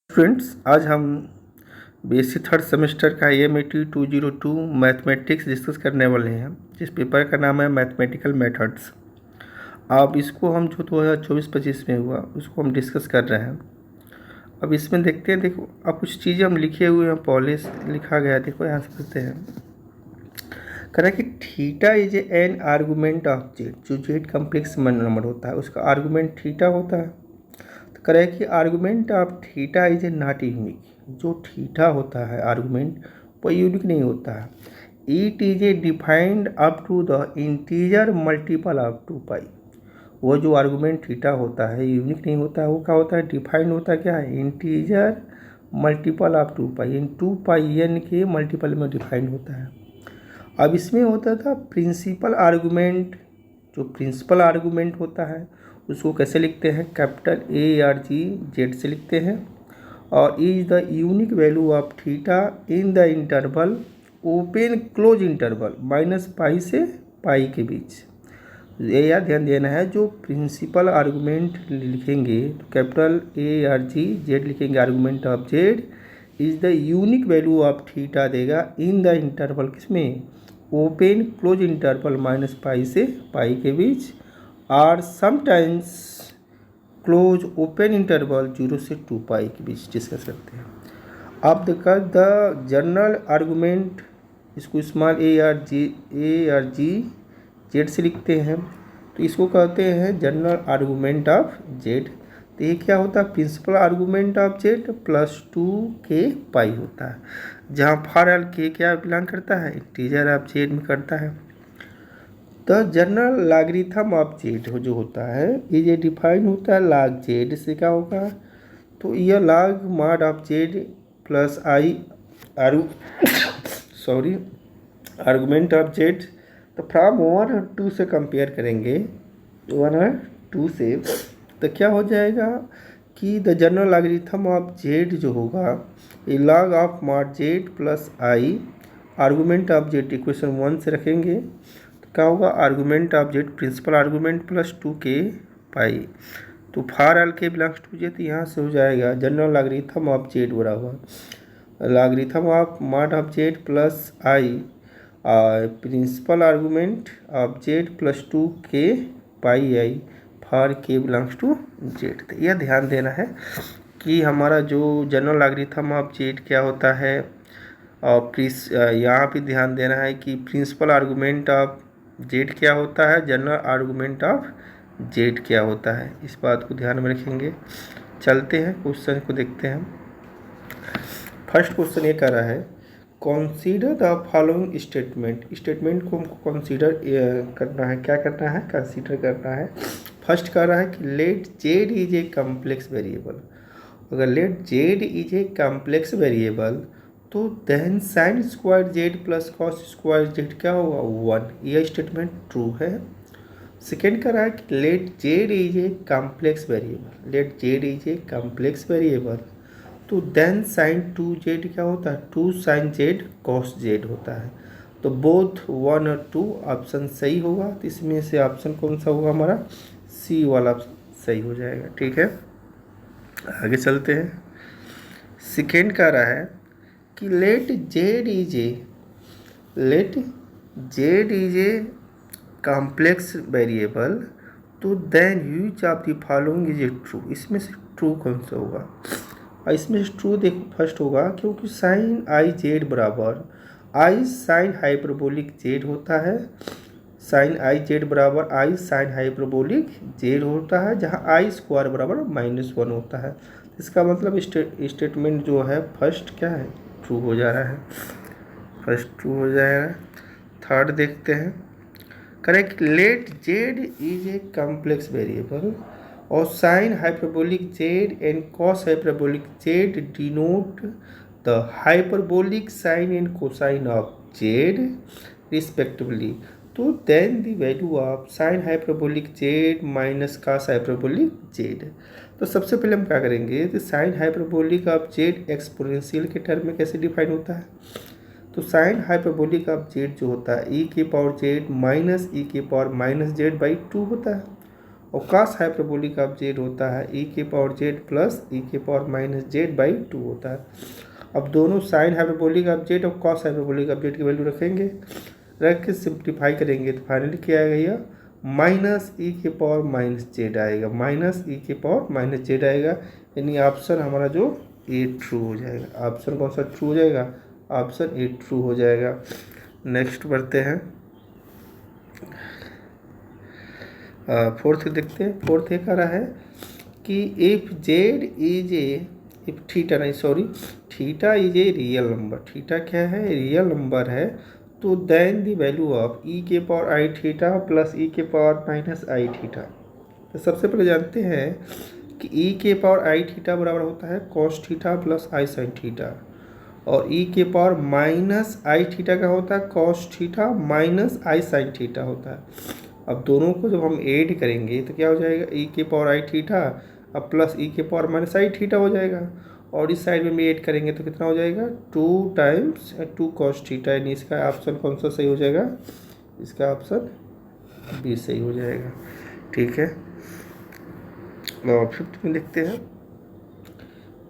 Students, आज हम BSc third semester का IMAT 202 मैथमेटिक्स डिस्कस करने वाले हैं, जिस पेपर का नाम है मैथमेटिकल मेथड्स। अब इसको हम जो 2024-25 में हुआ उसको हम डिस्कस कर रहे हैं। अब इसमें देखते हैं, देखो अब कुछ चीज़ें हम लिखे हुए हैं, पॉलिश लिखा गया है, देखो यहाँ समझते हैं। कह रहा है कि theta is an argument of Z, जो जेड कम्प्लेक्स नंबर होता है उसका आर्गूमेंट थीटा होता है। तो कह रहा है कि argument of theta is a not unique, जो थीटा होता है आर्गूमेंट वो यूनिक नहीं होता है। It is a defined up to the integer multiple of 2 pi. वो जो आर्गूमेंट थीटा होता है यूनिक नहीं होता है, वो क्या होता है, डिफाइंड होता है। क्या है, इंटीजर मल्टीपल ऑफ 2 पाई, इन 2 पाई एन के मल्टीपल में डिफाइंड होता है। अब इसमें होता था प्रिंसिपल आर्गूमेंट। जो प्रिंसिपल आर्गूमेंट होता है उसको कैसे लिखते हैं, कैपिटल ARG Z से लिखते हैं। और is the unique value of theta in the interval open close interval -pi से पाई के बीच। ये याद ध्यान देना है, जो प्रिंसिपल आर्गूमेंट लिखेंगे तो कैपिटल ARG Z लिखेंगे, argument of Z is the unique value of theta देगा इन द इंटरवल, किसमें, ओपन क्लोज इंटरवल -पाई से पाई के बीच, और समटाइम्स क्लोज ओपन इंटरवल 0 से 2 पाई के बीच डिस्कस करते हैं। अब देखा द जनरल आर्गूमेंट, इसको स्मॉल ARG Z से लिखते हैं, तो इसको कहते हैं जनरल आर्गूमेंट ऑफ Z। तो ये क्या होता है, principal argument of Z +2k pi होता है, जहाँ फॉर एल के क्या बिलोंग करता है, इंटीजर ऑफ Z में करता है। The general logarithm of Z जो होता है ये डिफाइन होता है log Z से। क्या होगा, तो यह log mod of Z plus I argument of Z। तो फ्रॉम 1 और 2 से कंपेयर करेंगे, 1 और 2 से, तो क्या हो जाएगा कि the general logarithm of Z जो होगा ये log of mod Z plus I argument of Z equation 1 से रखेंगे, तो क्या होगा, argument of Z principal argument +2k pi. तो for L K belongs to Z, तो यहाँ से हो जाएगा जनरल लॉगरिथम ऑफ Z बराबर logarithm of mod of Z plus I principal argument of Z +2k pi I for k belongs to Z। तो यह ध्यान देना है कि हमारा जो जनरल लॉगरिथम ऑफ Z क्या होता है, और यहाँ पे ध्यान देना है कि प्रिंसिपल आर्गूमेंट ऑफ Z क्या होता है, जनरल आर्गूमेंट ऑफ Z क्या होता है, इस बात को ध्यान में रखेंगे। चलते हैं क्वेश्चन को देखते हैं। फर्स्ट क्वेश्चन ये कर रहा है, कंसीडर द फॉलोइंग स्टेटमेंट को हमको कंसीडर करना है। क्या करना है, कंसीडर करना है। फर्स्ट कर रहा है कि let Z is a complex variable. अगर let Z is a complex variable तो then sine square Z plus cos square Z क्या होगा, 1। यह स्टेटमेंट ट्रू है। सेकेंड कर रहा है कि let Z is a complex variable, let Z is a complex variable तो देन साइन 2Z क्या होता है, 2 साइन Z कॉस Z होता है। तो बोथ 1 और 2 ऑप्शन सही होगा। तो इसमें से ऑप्शन कौन सा होगा, हमारा C वाला ऑप्शन सही हो जाएगा। ठीक है, आगे चलते हैं। सेकेंड कह रहा है कि let Z is a complex variable तो then use of the following is a true. इसमें से ट्रू कौन सा होगा, और इसमें से ट्रू देखो फर्स्ट होगा, क्योंकि साइन आई जेड बराबर आई साइन हाइपरबोलिक जेड होता है। साइन आई जेड बराबर आई साइन हाइपरबोलिक जेड होता है, जहाँ आई स्क्वायर बराबर -1 होता है। इसका मतलब स्टेटमेंट जो है फर्स्ट क्या है, ट्रू हो जा रहा है, फर्स्ट ट्रू हो जाएगा। थर्ड देखते हैं, correct, let Z is a complex variable और sine hyperbolic Z and cos hyperbolic Z denote the hyperbolic sine and cosine of Z respectively. तो then the value of sine hyperbolic Z minus cos hyperbolic Z. तो सबसे पहले हम क्या करेंगे, तो sine hyperbolic of Z exponential के term में कैसे डिफाइन होता है। तो साइन हाइपरबोलिक ऑफ जेड जो होता है e की पावर जेड माइनस e की पावर -z/2 होता है। और cos हाइपरबोलिक ऑफ जेड होता है e के पावर जेड प्लस e के पावर माइनस जेड बाई 2 होता है। अब दोनों साइन हाइपरबोलिक ऑफ जेड और cos हाइपरबोलिक ऑफ जेड की वैल्यू रखेंगे, रख के सिंप्लीफाई करेंगे तो फाइनली क्या आएगा, यह माइनस ई के पावर माइनस जेड आएगा, माइनस ई के पावर माइनस जेड आएगा। यानी ऑप्शन हमारा जो ए ट्रू हो जाएगा। ऑप्शन कौन सा ट्रू हो जाएगा, ऑप्शन ए ट्रू हो जाएगा। नेक्स्ट बढ़ते हैं, फोर्थ देखते हैं। फोर्थ एक आ रहा है कि if Z is a, if theta नहीं sorry theta is a real number, theta क्या है, रियल नंबर है, तो देन द वैल्यू ऑफ ई के power i theta plus e के पावर माइनस आई थीटा। तो सबसे पहले जानते हैं कि ई के पावर आई थीटा बराबर होता है कॉस थीटा प्लस आई साइन थीटा, और ई के पावर माइनस आई थीटा का होता है कॉस थीटा माइनस आई साइन थीटा होता है। अब दोनों को जब हम ऐड करेंगे तो क्या हो जाएगा, ई के पावर आई थीटा अब प्लस ई के पावर माइनस आई थीटा हो जाएगा, और इस साइड में भी ऐड करेंगे तो कितना हो जाएगा 2 टाइम्स 2 कॉस थीटा। यानी इसका ऑप्शन कौन सा सही हो जाएगा, इसका ऑप्शन बी सही हो जाएगा। ठीक है, और फिफ्थ में देखते हैं।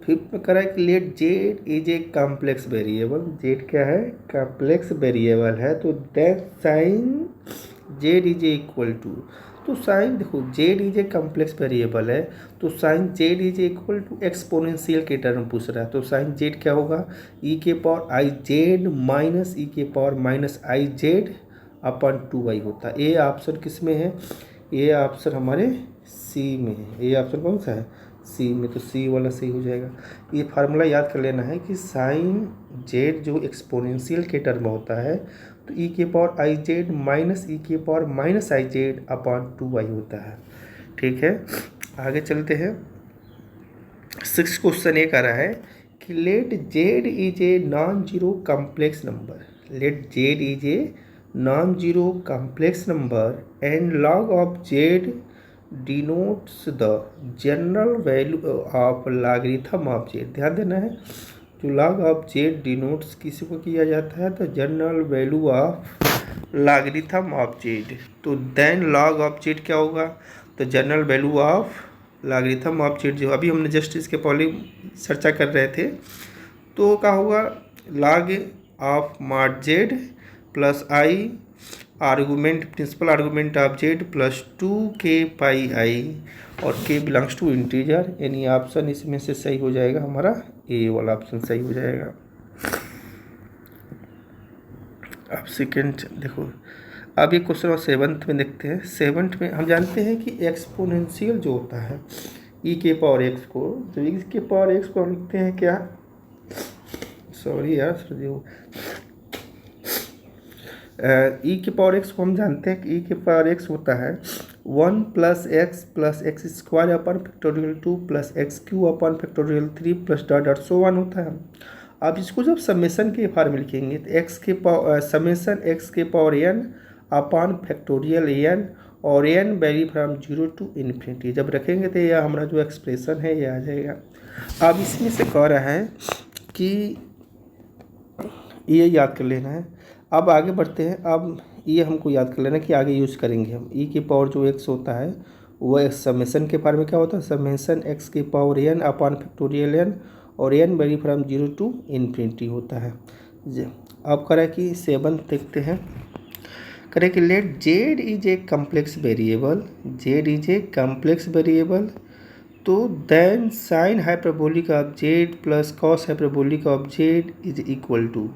फिफ्थ में करा है कि let Z is a complex variable, जेड क्या है, कॉम्प्लेक्स वेरिएबल है, तो that sine Z is equal to, तो साइन देखो Z is a complex variable है, तो sine Z is equal to exponential के टर्म पूछ रहा है, तो साइन जेड क्या होगा, ई के पावर आई जेड माइनस ई के power minus I Z upon 2y होता है। ये ऑप्शन किस में है, ये ऑप्शन हमारे सी में है। ये ऑप्शन कौन सा है, सी में, तो सी वाला सही हो जाएगा। ये फार्मूला याद कर लेना है कि साइन जेड जो एक्सपोनेंशियल के टर्म होता है, तो ई के पावर आई जेड माइनस ई के power minus I Z upon 2y होता है। ठीक है, आगे चलते हैं। 6 क्वेश्चन एक आ रहा है कि let Z is a non zero complex number, let Z is a non zero complex number and log of Z denotes the general value of logarithm of Z. ध्यान देना है, जो log ऑफ जेड डिनोट्स किसी को किया जाता है तो general value of logarithm of Z, तो देन log ऑफ जेड क्या होगा, तो general value of logarithm of Z, जो अभी हमने जस्ट इसके पहले चर्चा कर रहे थे, तो क्या होगा log of mod Z plus I argument principal argument of Z plus 2k pi I, और k बिलोंग्स टू इंटीजर। यानी ऑप्शन इसमें से सही हो जाएगा हमारा ए वाला ऑप्शन सही हो जाएगा। अब सेकेंड देखो, अब ये क्वेश्चन और 7th में देखते हैं। 7th में हम जानते हैं कि एक्सपोनेंशियल जो होता है ई के पावर एक्स को, तो ई के पावर एक्स को हम लिखते हैं क्या, सॉरी यार सर, ई के पावर एक्स को हम जानते हैं कि ई के पावर एक्स होता है 1 plus x square upon factorial 2 plus x cube upon factorial 3 plus dot dot so 1 होता है। अब इसको जब समेसन के फॉर्म में लिखेंगे तो एक्स के पावर समेसन एक्स के power N upon factorial N, और N vary from 0 to infinity, जब रखेंगे तो यह हमारा जो एक्सप्रेशन है ये आ जाएगा। अब इसमें से कह रहा है कि ये याद कर लेना है। अब आगे बढ़ते हैं। अब ये हमको याद कर लेना कि आगे यूज़ करेंगे हम ई के पावर जो एक्स होता है वो समेसन के फॉर्म में क्या होता है, समेसन एक्स के power n upon factorial N, और n vary from 0 to infinity होता है। अब करें कि 7 देखते हैं। करें कि let Z is a complex variable, Z is a complex variable, तो then sine hyperbolic of Z plus cos hyperbolic of Z is equal to,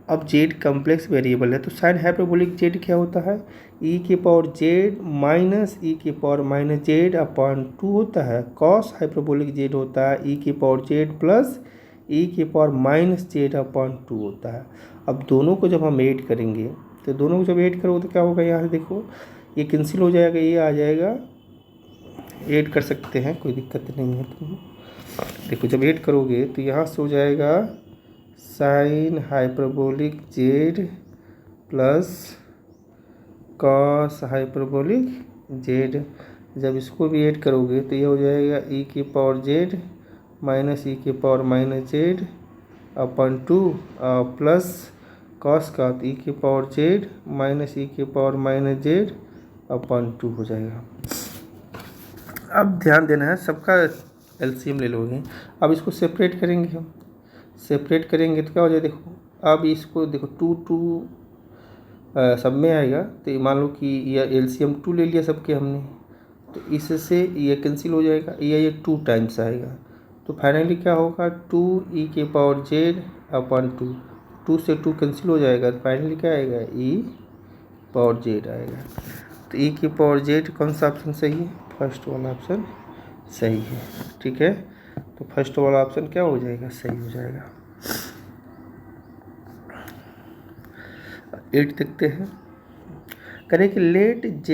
अब जेड कम्प्लेक्स वेरिएबल है तो साइन हाइपरबोलिक जेड क्या होता है, ई के पावर जेड माइनस ई के power minus Z upon 2 होता है। कॉस हाइपरबोलिक जेड होता है ई के पावर जेड प्लस ई के पावर माइनस जेड अपॉन 2 होता है। अब दोनों को जब हम ऐड करेंगे तो दोनों को जब ऐड करोगे तो क्या होगा, यहाँ से देखो ये कैंसिल हो जाएगा, ये आ जाएगा, ऐड कर सकते हैं कोई दिक्कत नहीं है। तुम देखो जब ऐड करोगे तो यहाँ से हो जाएगा sign hyperbolic Z plus cos hyperbolic Z, जब इसको भी ऐड करोगे तो ये हो जाएगा ई के पावर जेड माइनस ई के पावर माइनस जेड अपन 2 प्लस कॉस का ई के पावर जेड माइनस ई के पावर माइनस जेड अपन 2 हो जाएगा। अब ध्यान देना है, सबका एलसीएम ले लोगे। अब इसको सेपरेट करेंगे हम, सेपरेट करेंगे तो क्या हो जाए, देखो अब इसको देखो 2 सब में आएगा, तो मान लो कि यह एलसीएम 2 ले लिया सबके हमने, तो इससे ये कैंसिल हो जाएगा, ये 2 टाइम्स आएगा, तो फाइनली क्या होगा 2e⁻z/2, 2 से 2 कैंसिल हो जाएगा, तो फाइनली क्या आएगा e⁻z आएगा। तो e⁻z कौन सा ऑप्शन सही है, फर्स्ट वाला ऑप्शन सही है। ठीक है, तो फर्स्ट वाला ऑप्शन क्या हो जाएगा, सही हो जाएगा। 8 देखते हैं, करें कि let z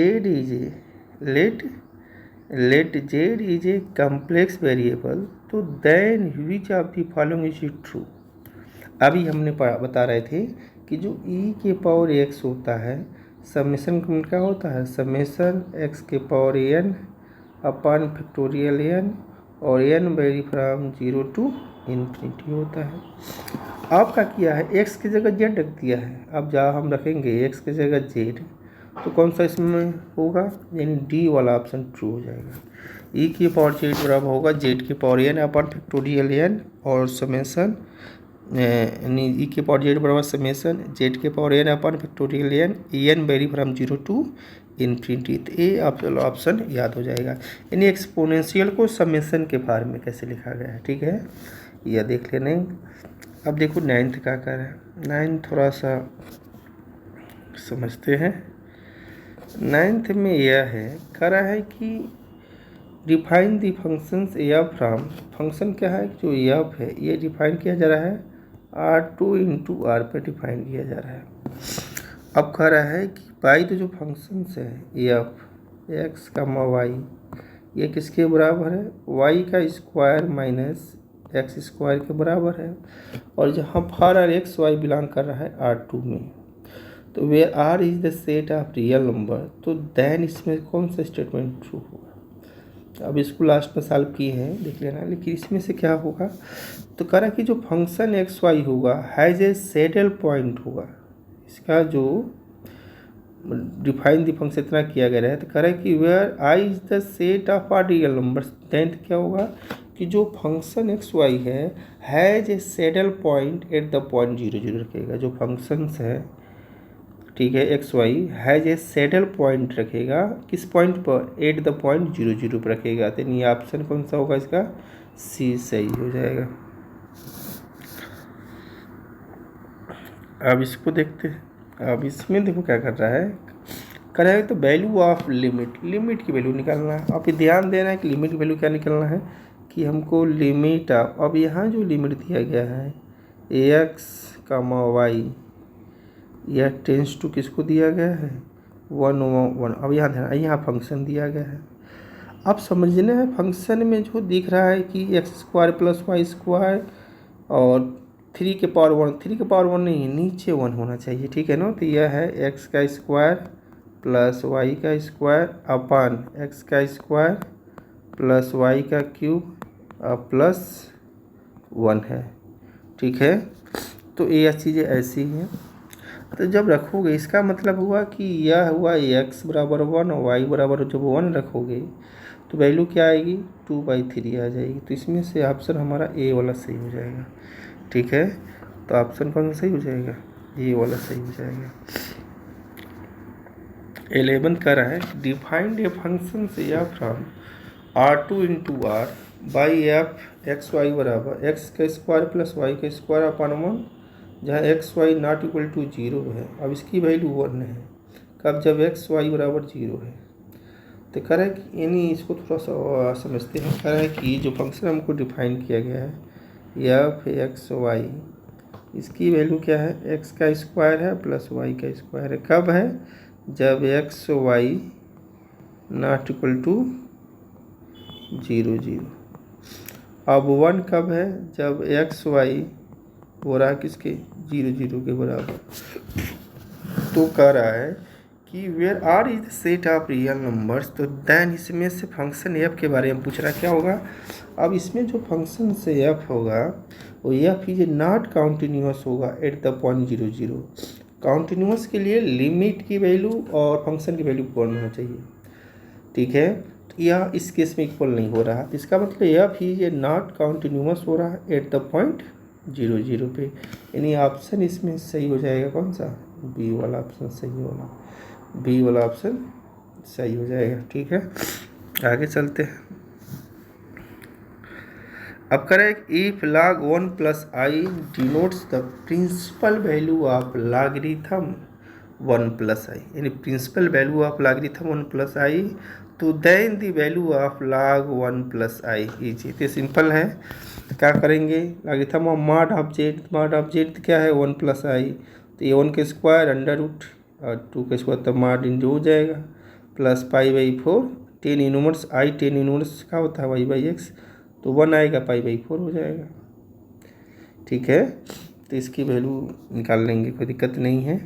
is a complex variable, तो then which of the following is true. अभी हमने बता रहे थे कि जो e⁻x होता है, समेशन क्या होता है, समेशन x⁻n अपन फैक्टोरियल n, और n वेरी फ्रॉम 0 to ∞ होता है। अब क्या किया है, x की जगह z रख दिया है। अब जहाँ हम रखेंगे x की जगह z, तो कौन सा इसमें होगा, यानी डी वाला ऑप्शन ट्रू हो जाएगा। e⁻z बराबर होगा z⁻n अपन फैक्टोरियल n, और समेशन यानी e⁻z बराबर summation z⁻n upon factorial n very from 0 to ∞। तो ये ऑप्शन याद हो जाएगा। यानी एक्सपोनेंशियल को समेशन के फॉर्म में कैसे लिखा गया है। ठीक है, यह देख लेने। अब देखो 9th क्या कर रहा है, 9th थोड़ा सा समझते हैं। 9th में यह है, कह रहा है कि define the functions f from, function क्या है, जो एफ है ये डिफाइन किया जा रहा है R2 × R पे डिफाइन किया जा रहा है। अब कह रहा है कि बाई तो जो फंक्शंस है एफ एक्स कमा वाई, ये किसके बराबर है, वाई का स्क्वायर माइनस एक्स स्क्वायर के बराबर है, और जहाँ for r x y belong कर रहा है R2 में, तो where r is the set of real number, तो देन इसमें कौन सा स्टेटमेंट ट्रू होगा। अब इसको लास्ट में सॉल्व किए हैं, देख लेना। लेकिन इसमें से क्या होगा, तो कह रहा है कि जो फंक्शन एक्स वाई होगा हैज़ ए सेटल पॉइंट होगा, इसका जो डिफाइन द फंक्शन इतना किया गया है, तो कह रहा है कि where I is the set of R real numbers, then क्या होगा कि जो फंक्शन एक्स वाई है has a saddle point at the point 0 0 रखेगा। जो फंक्शंस है, ठीक है, X Y has a saddle point रखेगा, किस पॉइंट पर, एट द पॉइंट 0 0 पर रखेगा। तो ये ऑप्शन कौन सा होगा, इसका सी सही हो जाएगा। अब इसको देखते हैं। अब इसमें देखो क्या कर रहा है, कर रहा है तो वैल्यू ऑफ लिमिट की वैल्यू निकालना है। आप ध्यान देना है कि लिमिट की वैल्यू क्या निकालना है, कि हमको लिमिट ऑफ, अब यहाँ जो लिमिट दिया गया है एक्स कमा वाई, यह टेंस टू किसको दिया गया है, 1 अब यहाँ ध्यान, यहाँ फंक्शन दिया गया है। अब समझना है फंक्शन में जो दिख रहा है कि x² + y² और 3 के पावर 1, 3 के पावर 1 नहीं, नीचे 1 होना चाहिए। ठीक है ना, तो यह है x² + y² अपन x² + y³ प्लस 1 है। ठीक है, तो ये चीज़ें ऐसी हैं। तो जब रखोगे, इसका मतलब हुआ कि यह हुआ x बराबर 1 और y बराबर जब 1 रखोगे, तो वैल्यू क्या आएगी, 2/3 आ जाएगी। तो इसमें से ऑप्शन हमारा ए वाला सही हो जाएगा। ठीक है, तो ऑप्शन कौन सा सही हो जाएगा, ए वाला सही हो जाएगा। 11 का रहा है, डिफाइंड ए फंक्शन से या from R2 × R by F X Y बराबर x² + y² अपन 1, जहाँ X Y not equal to 0 है। अब इसकी वैल्यू 1 है, कब, जब एक्स वाई बराबर 0 है। तो कह रहा है कि यानी इसको थोड़ा सा समझते हैं। कह रहा है कि जो फंक्शन हमको डिफाइन किया गया है एफ एक्स वाई, इसकी वैल्यू क्या है, x² है प्लस y² है। कब है, जब X Y not equal to 0 0। अब 1 कब है, जब एक्स वाई हो रहा है किसके, 0 0 के बराबर। तो कह रहा है कि where R is the set of real numbers, तो देन इसमें से फंक्शन एफ के बारे में पूछ रहा है, क्या होगा। अब इसमें जो फंक्शन से एफ होगा वो एफ इज नॉट काउंटिन्यूअस होगा एट द पॉइंट 0 0। काउंटिन्यूअस के लिए लिमिट की वैल्यू और फंक्शन की वैल्यू कौन होना चाहिए। ठीक है, तो यह इस केस में इक्वल नहीं हो रहा, तो इसका मतलब यह भी ये नॉट कंटिन्यूअस हो रहा है एट द पॉइंट 0 0 पे, यानी ऑप्शन इसमें सही हो जाएगा कौन सा, बी वाला ऑप्शन सही होगा, बी वाला ऑप्शन सही हो जाएगा। ठीक है, आगे चलते हैं। अब करें if log 1 plus I denotes the principal value of logarithm 1 plus I, यानी principal value of logarithm 1 plus I, तो then the value of log 1 plus I is, तो सिंपल है, तो क्या करेंगे, logarithm of mod of Z क्या है 1 plus I, तो ये 1 के स्क्वायर अंडर रूट और 2 के स्क्वायर, तो मॉड इंटू हो जाएगा plus pi by 4, 10 inverse I, 10 inverse क्या होता है वाई बाई एक्स, तो 1 आएगा पाई बाई 4 हो जाएगा। ठीक है, तो इसकी वैल्यू निकाल लेंगे, कोई दिक्कत नहीं है।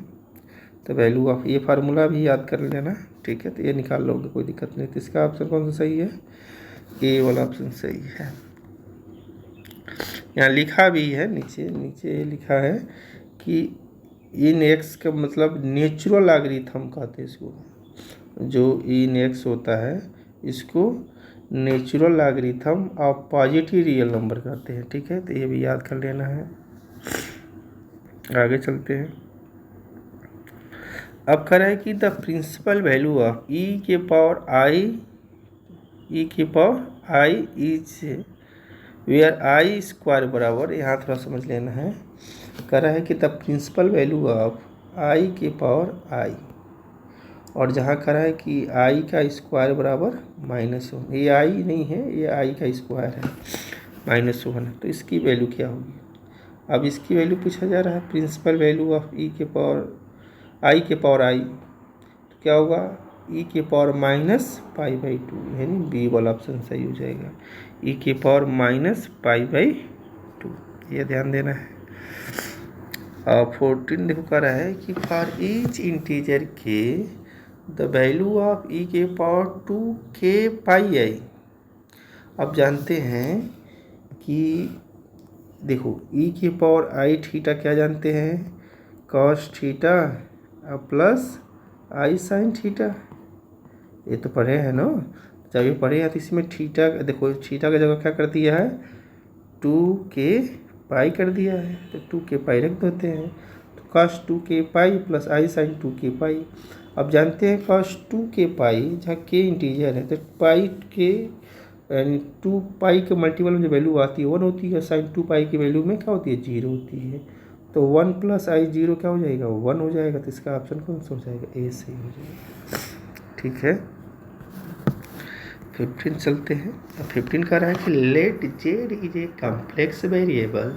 तो वैल्यू ऑफ ये फार्मूला भी याद कर लेना। ठीक है, तो ये निकाल लोगे, कोई दिक्कत नहीं। तो इसका ऑप्शन कौन सा सही है, ए वाला ऑप्शन सही है। यहाँ लिखा भी है, नीचे लिखा है कि इन एक्स का मतलब नेचुरल लॉगरिथम कहते हैं इसको, जो इन एक्स होता है इसको natural logarithm of positive real number कहते हैं। ठीक है, तो ये भी याद कर लेना है। आगे चलते हैं। अब कह रहा है कि द प्रिंसिपल वैल्यू ऑफ ई के power I is where I square बराबर, यहाँ थोड़ा समझ लेना है। कह रहा है कि द प्रिंसिपल वैल्यू ऑफ आई के पावर आई, और जहाँ कह रहा है कि आई का स्क्वायर बराबर -1, ये आई नहीं है, ये आई का स्क्वायर है, -1 है, तो इसकी वैल्यू क्या होगी। अब इसकी वैल्यू पूछा जा रहा है, प्रिंसिपल वैल्यू ऑफ ई के पावर आई के पावर आई, तो क्या होगा, ई के पावर -π/2, यानी बी वाला ऑप्शन सही हो जाएगा, ई के पावर -π/2, ये ध्यान देना है। और 14 देखो कह रहा है कि फॉर ईच इंटीजर के द वैल्यू ऑफ ई के पावर 2k/i। अब जानते हैं कि देखो ई के पावर आई थीटा क्या जानते हैं, कॉस थीटा प्लस आई साइन थीटा, ये तो पढ़े हैं ना, जब ये पढ़े हैं तो इसमें थीटा, देखो थीटा की जगह क्या कर दिया है 2k/, कर दिया है, तो 2k/, रख देते हैं, तो cos 2k/, प्लस आई साइन 2k/। अब जानते हैं cos 2k/, जहाँ k इंटीजर है, तो पाई के यानी 2π के मल्टीपल में जो वैल्यू आती है 1 होती है, साइन 2π की वैल्यू में क्या होती है 0 होती है, तो 1 प्लस आई 0 क्या हो जाएगा 1 हो जाएगा, तो इसका ऑप्शन कौन सा हो जाएगा, ए सही हो जाएगा। ठीक है, 15 चलते हैं। 15 कह रहा है कि let Z is a complex variable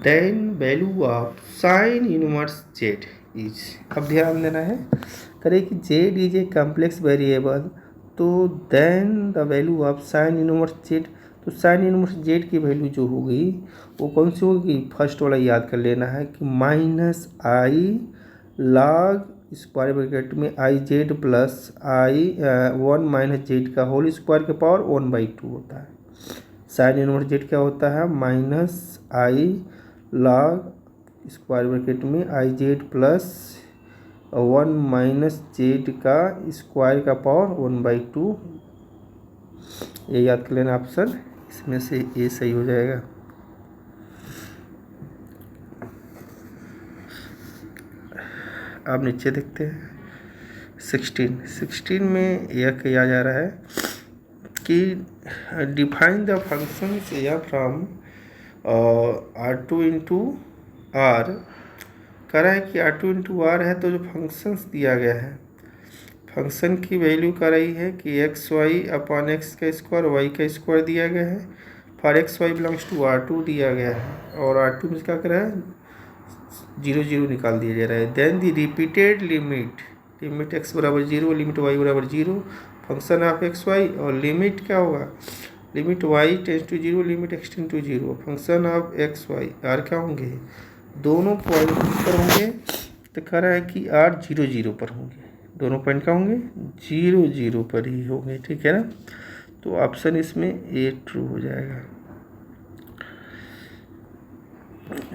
then value of sine inverse Z is. अब ध्यान देना है, करे कि Z is a complex variable, तो then the value of sine inverse Z, तो साइन इनवर्स जेड की वैल्यू जो होगी वो कौन सी होगी, फर्स्ट वाला याद कर लेना है कि -i log स्क्वायर ब्रैकेट में I Z plus I 1 - Z का होल स्क्वायर के पावर 1/2 होता है। साइन इनवर्स जेड क्या होता है, -i log स्क्वायर ब्रैकेट में आई जेड प्लस 1 - जेड का स्क्वायर का पावर 1/2, ये याद कर लेना ऑप्शन इसमें से ए सही हो जाएगा। अब नीचे देखते हैं 16 में यह किया जा रहा है कि डिफाइन द फंक्शन या फ्रॉम R2 इंटू आर, कह रहा है कि R2 इंटू आर है, तो जो फंक्शंस दिया गया है, फंक्शन की वैल्यू कर रही है कि xy/x का स्क्वायर y का स्क्वायर दिया गया है, for xy belongs to R2 दिया गया है, और R2 में क्या कर रहा है 0 0 निकाल दिया जा रहा है। Then the repeated limit x बराबर 0, लिमिट y बराबर 0, फंक्शन ऑफ एक्स वाई, और लिमिट क्या होगा, limit y tends to 0, limit x tends to 0, function of X Y आर क्या होंगे, दोनों पॉइंट पर होंगे, तो कह रहा है कि r 0 0 पर होंगे, दोनों पॉइंट क्या होंगे 0 0 पर ही होंगे। ठीक है ना, तो ऑप्शन इसमें ए ट्रू हो जाएगा।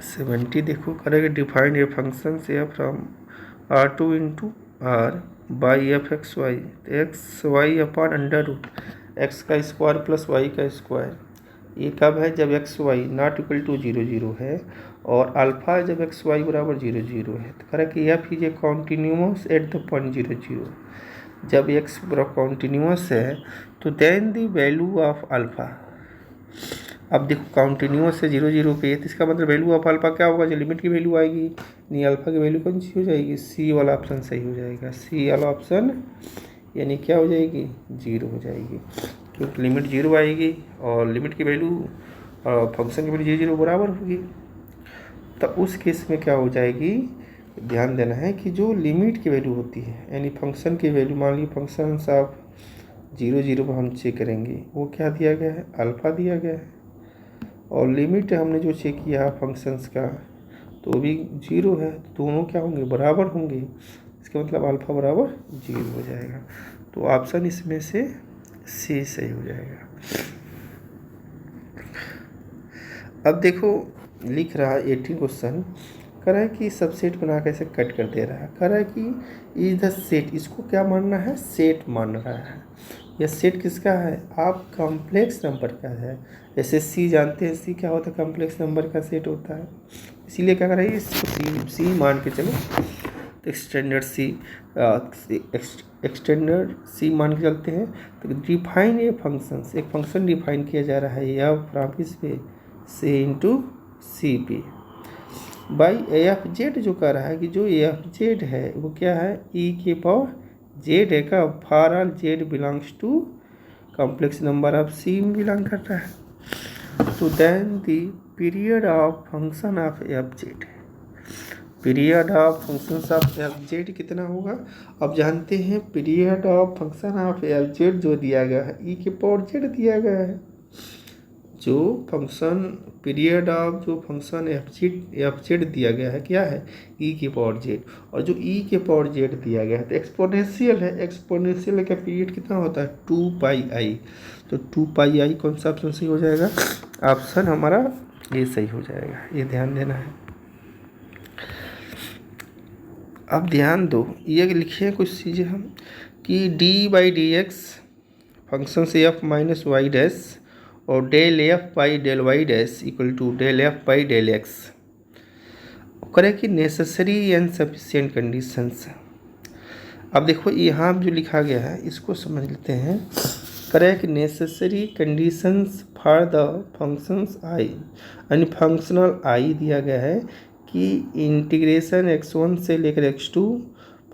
70 देखो करेगा डिफाइंड ए फंक्शन से from R2 into R by F X Y, तो X Y upon under root X का स्क्वायर प्लस वाई का स्क्वायर। ये कब है? जब X Y not equal to 0 0 है और अल्फा जब एक्स वाई बराबर 0 0 है। तो कह रहा कि F is a continuous at the point 0 0। जब एक्स बराबर कॉन्टिन्यूस है तो then the value of alpha, अब देखो कॉन्टिन्यूस है 0 0 पे, तो इसका मतलब वैल्यू ऑफ अल्फा क्या होगा? जो लिमिट की वैल्यू आएगी, नहीं अल्फा की वैल्यू कौन सी हो जाएगी? सी वाला ऑप्शन सही हो जाएगा। सी वाला ऑप्शन यानी क्या हो जाएगी? 0 हो जाएगी, क्योंकि लिमिट 0 आएगी और लिमिट की वैल्यू फंक्शन की वैल्यू 0 बराबर होगी। तो उस केस में क्या हो जाएगी? ध्यान देना है कि जो लिमिट की वैल्यू होती है यानी फंक्शन की वैल्यू, मान लीजिए फंक्शन ऑफ 0 0 पर हम चेक करेंगे, वो क्या दिया गया है? अल्फा दिया गया है। और लिमिट हमने जो चेक किया फंक्शंस का तो वो भी 0 है, तो दोनों क्या होंगे? बराबर होंगे। इसका मतलब अल्फा बराबर 0 हो जाएगा। तो ऑप्शन इसमें से सी सही हो जाएगा। अब देखो लिख रहा है 18 क्वेश्चन, कह रहा है कि सबसेट बना कैसे कट कर दे रहा है। कह रहा है कि इज द सेट, इसको क्या मानना है? सेट मान रहा है। यह सेट किसका है? आप कॉम्प्लेक्स नंबर का है। जैसे सी जानते हैं, सी क्या होता है? कॉम्प्लेक्स नंबर का सेट होता है। इसीलिए क्या कर रहा है? इसको सी मान के चलो, तो एक्सटेंडर सी मान के चलते हैं। तो डिफाइन ए फंक्शंस, एक फंक्शन डिफाइन किया जा रहा है या फ्रॉम किस पे? सी इंटू सी पे बाई ए एफ जेड। जो कह रहा है कि जो ए एफ जेड है वो क्या है? ई के पावर जेड है का, for all Z belongs to complex number of C में बिलोंग करता है। तो then the period of function of F Z, period of function of F Z कितना होगा? अब जानते हैं period of function of F Z जो दिया गया है ई के पावर जेड दिया गया है। जो फंक्शन पीरियड ऑफ जो फंक्शन एफ जेड दिया गया है क्या है? ई के पावर जेड। और जो ई के पावर जेड दिया गया है तो एक्सपोनेंशियल है, एक्सपोनेंशियल का पीरियड कितना होता है? 2πi। तो 2πi कौन सा ऑप्शन सही हो जाएगा? ऑप्शन हमारा ये सही हो जाएगा, ये ध्यान देना है। अब ध्यान दो, ये लिखे कुछ चीज़ें हम कि dy/dx फंक्शन से एफ माइनस वाई डैश और del F by del Y dash equal to del F by del X करें कि नेसेसरी एंड सफिशिएंट कंडीशंस। अब देखो यहाँ जो लिखा गया है इसको समझ लेते हैं। करें कि necessary conditions for the functions I, यानी फंक्शनल आई दिया गया है कि इंटीग्रेशन x1 से लेकर x2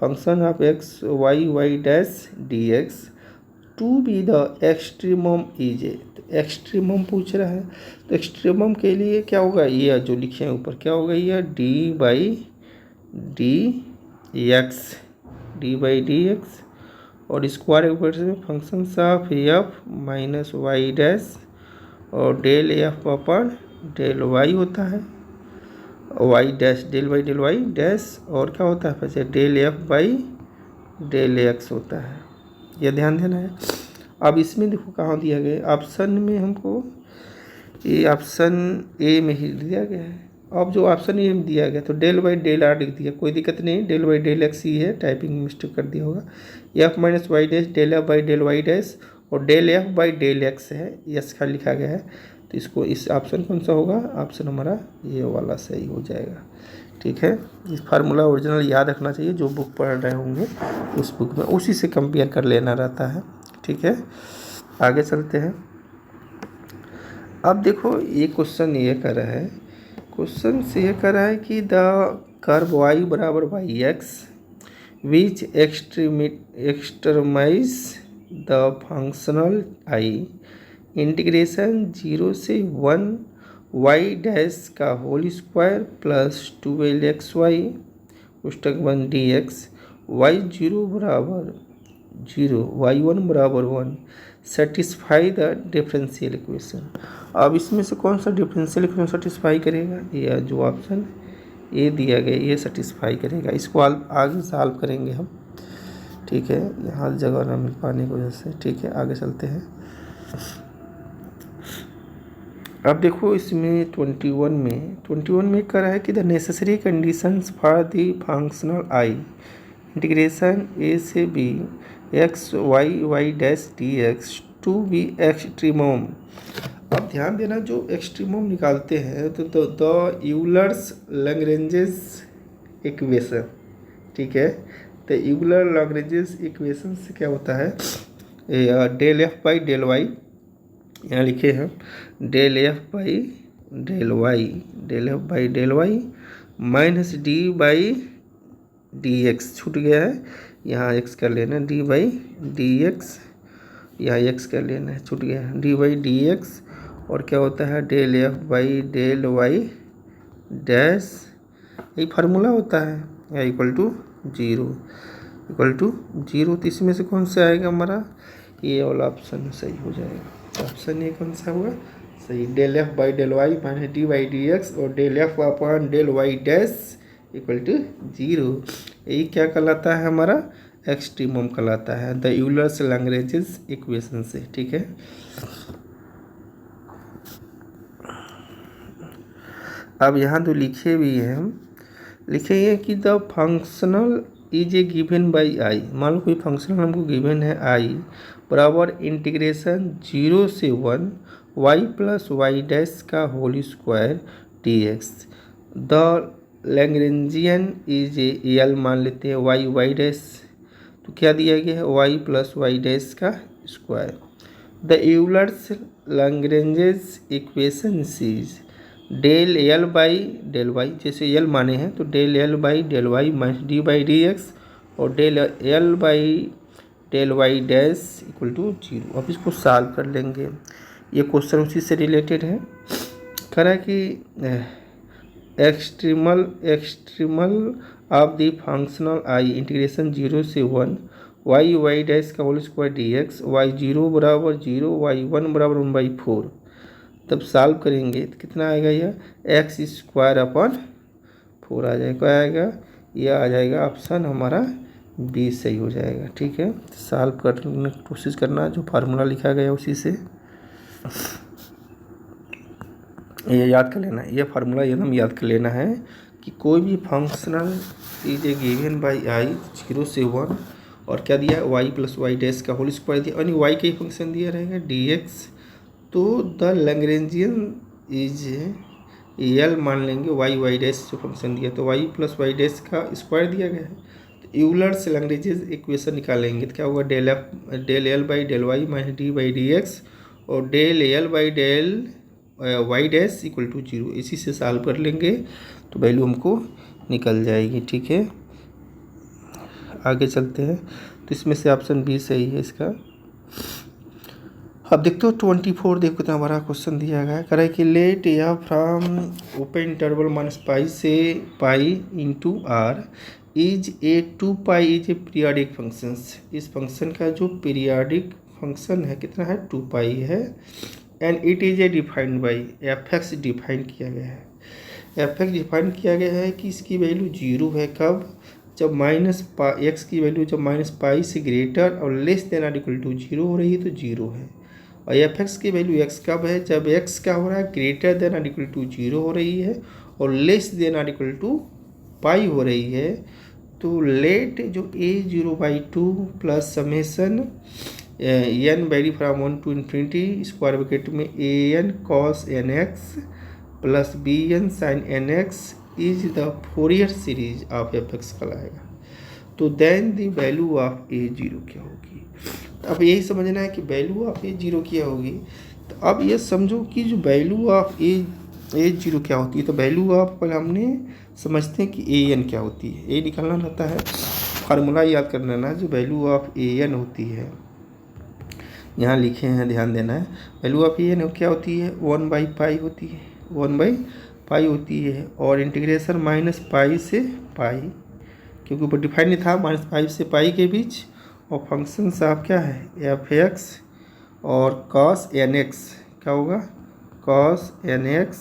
function of X Y Y dash D X to be the extremum is A. Extremum पूछ रहा है तो एक्सट्रीमम के लिए क्या होगा? ये जो लिखे हैं ऊपर क्या होगा? ये डी बाई डी एक्स और स्क्वायर ऊपर से function of F minus Y dash और del F upon del Y होता है, Y dash del Y dash और क्या होता है? फिर del F by del X होता है। यह ध्यान देना है। अब इसमें देखो कहाँ दिया गया है? ऑप्शन में हमको ये ऑप्शन ए में ही दिया गया है। अब जो ऑप्शन ए में दिया गया तो डेल बाई डेल आर लिख दिया, कोई दिक्कत नहीं, डेल बाई डेल एक्स ही है, टाइपिंग मिस्टेक कर दिया होगा। F minus Y dash del F by del Y dash और del F by del X है, यस का लिखा गया है। तो इसको इस ऑप्शन कौन सा होगा? ऑप्शन हमारा ये वाला सही हो जाएगा। ठीक है, इस फार्मूला ओरिजिनल याद रखना चाहिए, जो बुक पढ़ रहे होंगे उस बुक में उसी से कंपेयर कर लेना रहता है। ठीक है, आगे चलते हैं। अब देखो ये क्वेश्चन ये कर रहा है, क्वेश्चन से ये कर रहा है कि द कर्व y बराबर Y X which extremize the functional I integration 0 से 1 वाई डैश का होल स्क्वायर प्लस 12xy पुस्तक 1 dx y0 बराबर 0 y1 बराबर 1 सेटिस्फाई द डिफरेंशियल इक्वेशन। अब इसमें से कौन सा डिफरेंशियल इक्वेशन सेटिस्फाई करेगा? ये जो ऑप्शन ए दिया गया ये सेटिस्फाई करेगा। इसको आगे सॉल्व करेंगे हम। ठीक है, यहाँ जगह ना मिल पाने की वजह से। ठीक है, आगे चलते हैं। अब देखो इसमें 21 में कह रहा है कि the necessary conditions for the functional I integration A से B X Y Y dash D X to be extremum. अब ध्यान देना, जो एक्सट्रीमम निकालते हैं तो द यूलर्स लैग्रेंजेस इक्वेशन, ठीक है। तो यूलर लैग्रेंजेस इक्वेशन से क्या होता है, del F by del Y, यहाँ लिखे हैं del F by del Y, del F by del Y minus D by D X, छूट गया है, यहाँ एक्स कर लेना, डी बाई डी एक्स, यहाँ एक्स कर लेना है, छूट गया है, डी बाई डी एक्स, और क्या होता है del F by del Y dash, यही फार्मूला होता है, या equal to zero, equal to zero. तो इसमें से कौन सा आएगा हमारा, ये वाला ऑप्शन सही हो जाएगा। ऑप्शन ये कौन सा हुआ सही, del F by del Y minus D by D X और del F upon del Y dash equal to zero. यही क्या कहलाता है हमारा, एक्सट्रीमम कहलाता है द यूलर्स लैग्रेंजेस इक्वेशन से, ठीक है। अब यहाँ तो लिखे भी हैं हम, लिखे हैं कि the functional is a given by I. मान लो कोई फंक्शनल हमको गिवन है आई बराबर इंटीग्रेशन 0 से 1 वाई प्लस वाई डैश का whole square D X. The Lagrangian is A L मान लेते हैं वाई वाई डैश, तो क्या दिया गया है वाई प्लस वाई डैश का square. The Euler's Lagrange's equation is del L by del Y, जैसे एल माने हैं तो del L by del Y minus D by D X और del L by del Y dash equal to zero. अब इसको solve कर लेंगे, ये क्वेश्चन उसी से रिलेटेड है। कह रहा है कि extremal of the functional I integration 0 से 1 वाई वाई डैश का whole square D X, Y zero बराबर जीरो, वाई वन बराबर 1/4। तब सॉल्व करेंगे तो कितना आएगा, यह एक्स स्क्वायर अपॉन 4 आ जाएगा, क्या आएगा, यह आ जाएगा ऑप्शन हमारा बी सही हो जाएगा, ठीक है। सॉल्व करने की कोशिश करना, जो फार्मूला लिखा गया उसी से ये याद कर लेना, ये फार्मूला एकदम याद कर लेना है कि कोई भी functional is a given by I 0 से 1 और क्या दिया वाई प्लस वाई डैश का होल स्क्वायर दिया, यानी वाई का ही फंक्शन दिया रहेगा डी एक्स। तो द लैग्रेंजियन इज एल मान लेंगे, वाई वाई डैश जो फंक्शन दिया तो वाई प्लस वाई डैश का स्क्वायर दिया गया है। तो यूलर्स लैग्रेंजेस इक्वेशन निकालेंगे तो क्या होगा, del L by del Y minus D by D X और del L by del Y dash equal to zero. इसी से सॉल्व कर लेंगे तो वैल्यू हमको निकल जाएगी, ठीक है। आगे चलते हैं, तो इसमें से ऑप्शन बी सही है इसका। अब देखते हो 24, देखो कितना बड़ा क्वेश्चन दिया गया है। कह रहा है कि लेट या from open interval minus pi से pi into R is a 2 pi is a periodic function. इस फंक्शन का जो पीरियाडिक फंक्शन है कितना है, 2 पाई है, and it is a defined by F X define किया गया है। एफ एक्स डिफाइन किया गया है कि इसकी वैल्यू 0 है, कब, जब एक्स की वैल्यू जब माइनस पाई से ग्रेटर और less than or equal to 0 हो रही है तो 0 है। और एफ एक्स की वैल्यू एक्स कब है, जब एक्स क्या हो रहा है, greater than or equal to 0 हो रही है और less than or equal to pi हो रही है। तो लेट जो a0/2 plus summation N vary from 1 to infinity square bracket में an cos nx plus bn sin nx is the Fourier series of F x कहलाएगा। तो then the value of a0 क्या होगी। तो अब यही समझना है कि वैल्यू ऑफ a0 क्या होगी। तो अब ये समझो कि जो वैल्यू ऑफ a0 क्या होती है, तो वैल्यू ऑफ पहले हमने समझते हैं कि an क्या होती है, ये निकालना रहता है, फार्मूला याद कर लेना। जो वैल्यू ऑफ an होती है यहाँ लिखे हैं, ध्यान देना है। वैल्यू ऑफ an क्या होती है, 1/पाई होती है, 1/पाई होती है, और इंटीग्रेशन माइनस पाई से पाई, क्योंकि ऊपर डिफाइन नहीं था, माइनस पाई से पाई के बीच। और फंक्शन साहब क्या है, एफ एक्स और कॉस एन एक्स क्या होगा, कॉस एन एक्स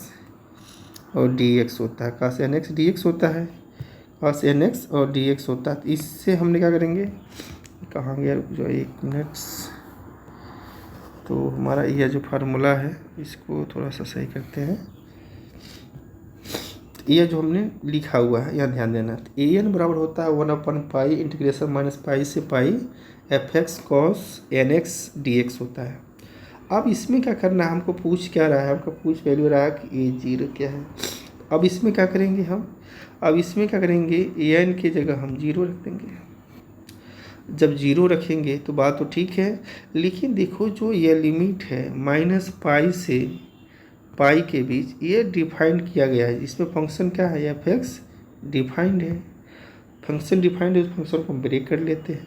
और डी एक्स होता है, cos N X D X होता है, कॉस एन एक्स और डी एक्स होता है। तो इससे हमने क्या करेंगे, कहाँ गया, जो 1 मिनट, तो हमारा यह जो फार्मूला है इसको थोड़ा सा सही करते हैं। ये जो हमने लिखा हुआ है यहाँ ध्यान देना। तो ए एन बराबर होता है 1/पाई इंटीग्रेशन माइनस पाई से pi F X cos N X D X होता है। अब इसमें क्या करना है, हमको पूछ क्या रहा है, हमको पूछ वैल्यू रहा है कि ए जीरो क्या है। अब इसमें क्या करेंगे हम, अब इसमें क्या करेंगे, ए एन की जगह हम जीरो रख देंगे। जब जीरो रखेंगे तो बात तो ठीक है, लेकिन देखो जो ये लिमिट है माइनस पाई से पाई के बीच ये डिफाइंड किया गया है। इसमें फंक्शन क्या है, एफ एक्स डिफाइंड है। फंक्शन डिफाइंड है, उस फंक्शन को ब्रेक कर लेते हैं।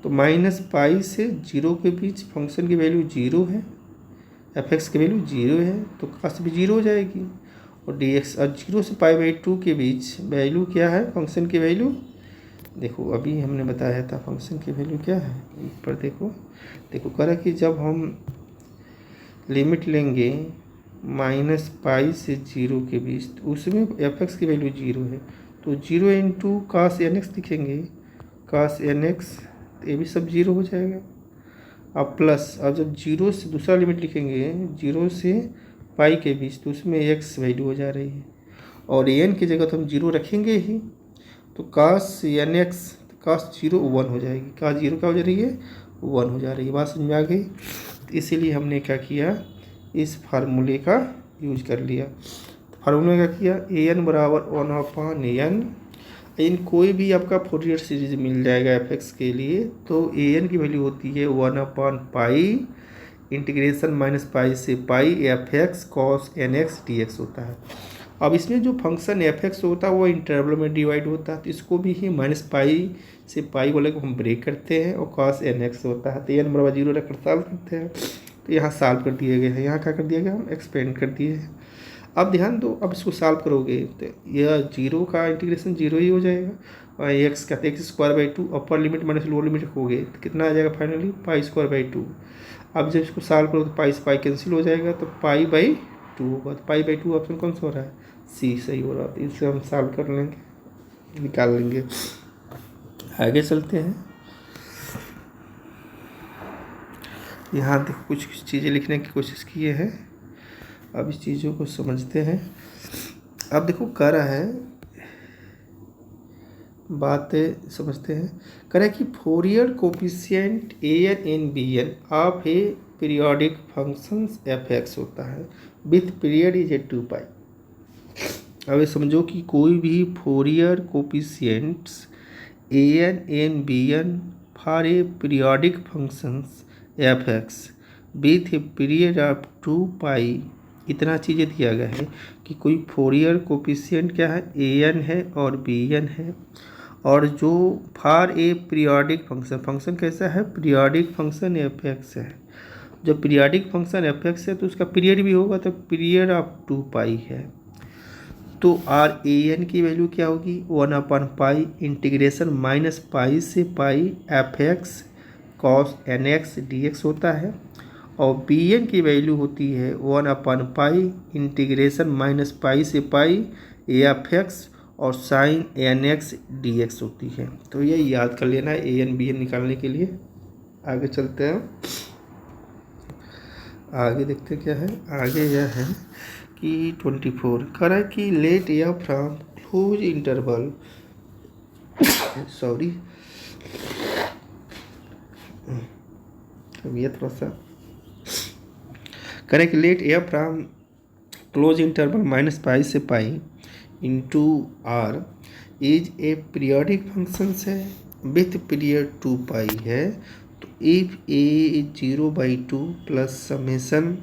तो माइनस पाई से जीरो के बीच फंक्शन की वैल्यू जीरो है, एफ एक्स की वैल्यू जीरो है, तो काश भी जीरो हो जाएगी। और डी एक्स और जीरो से पाई/2 के बीच वैल्यू क्या है, फंक्शन की वैल्यू देखो अभी हमने बताया था फंक्शन की वैल्यू क्या है। ऊपर देखो देखो करा कि जब हम लिमिट लेंगे माइनस पाई से जीरो के बीच, तो उसमें एफ एक्स की वैल्यू जीरो है, तो zero into cos N X लिखेंगे, कास एन एक्स, ये भी सब जीरो हो जाएगा। अब प्लस, अब जब जीरो से दूसरा लिमिट लिखेंगे जीरो से पाई के बीच, तो उसमें एक्स वैल्यू हो जा रही है, और एन की जगह तो हम जीरो रखेंगे ही, तो कास एन एक्स, कास जीरो 1 हो जाएगी, कास जीरो क्या हो जा रही है, 1 हो जा रही है। बात समझ में आ गई। तो इसीलिए हमने क्या किया, इस फार्मूले का यूज कर लिया। फार्मूले क्या किया, ए एन बराबर 1/n। इन कोई भी आपका फोरियर सीरीज मिल जाएगा एफ एक्स के लिए, तो ए एन की वैल्यू होती है 1/पाई इंटीग्रेशन माइनस पाई से pi F X cos N X D X होता है। अब इसमें जो फंक्शन एफ एक्स होता है वो इंटरवल में डिवाइड होता है, तो इसको भी ही माइनस पाई से पाई वाले को हम ब्रेक करते हैं, और कॉस एन एक्स होता है। तो एन बराबर जीरो रखकर सॉल्व करते हैं, तो यहाँ सॉल्व कर दिए गए हैं। यहाँ क्या कर दिया गया, हम एक्सपेंड कर दिए हैं। अब ध्यान दो, अब इसको सॉल्व करोगे तो यह जीरो का इंटीग्रेशन जीरो ही हो जाएगा, और एक्स का x²/2 upper limit minus lower limit रखोगे तो कितना आ जाएगा फाइनली, पाई²/2। अब जब इसको सॉल्व करो तो पाई से पाई कैंसिल हो जाएगा, तो पाई/2 होगा। तो पाई/2 ऑप्शन कौन सा हो रहा है, सी सही हो रहा है। तो इससे हम सॉल्व कर लेंगे, निकाल लेंगे। आगे चलते हैं। यहाँ देखो कुछ चीज़ें लिखने की कोशिश किए हैं, अब इस चीज़ों को समझते हैं। अब देखो कह रहा है, बातें समझते हैं। कह रहा है कि Fourier coefficient A N N B N of a periodic functions F X होता है विथ पीरियड इज 2 पाई। अब ये समझो कि कोई भी Fourier coefficients A N B N for a periodic functions F X with a period of 2 pi, इतना चीज़ें दिया गया है कि कोई फोरियर कोफिशिएंट क्या है, ए एन है और बी एन है, और जो for a periodic function, function कैसा है, पीरियोडिक फंक्शन एफ एक्स है। जब पीरियोडिक फंक्शन एफ एक्स है तो उसका पीरियड भी होगा, तो पीरियड ऑफ 2 पाई है। तो आर ए एन की वैल्यू क्या होगी, 1/पाई इंटीग्रेशन माइनस पाई से pi F X cos N X D X होता है, और बी एन की वैल्यू होती है 1/पाई इंटीग्रेशन माइनस पाई से पाई एफ एक्स और sine N X D X होती है। तो ये याद कर लेना है ए एन बी एन निकालने के लिए। आगे चलते हैं, आगे देखते क्या है। आगे यह है कि 24 कह रहा है कि लेट या फ्रॉम क्लोज इंटरवल सॉरी अब ये थोड़ा सा करें कि let A from close interval minus pi से pi into R is a periodic function है विथ पीरियड 2 पाई है। तो if A 0/2 plus summation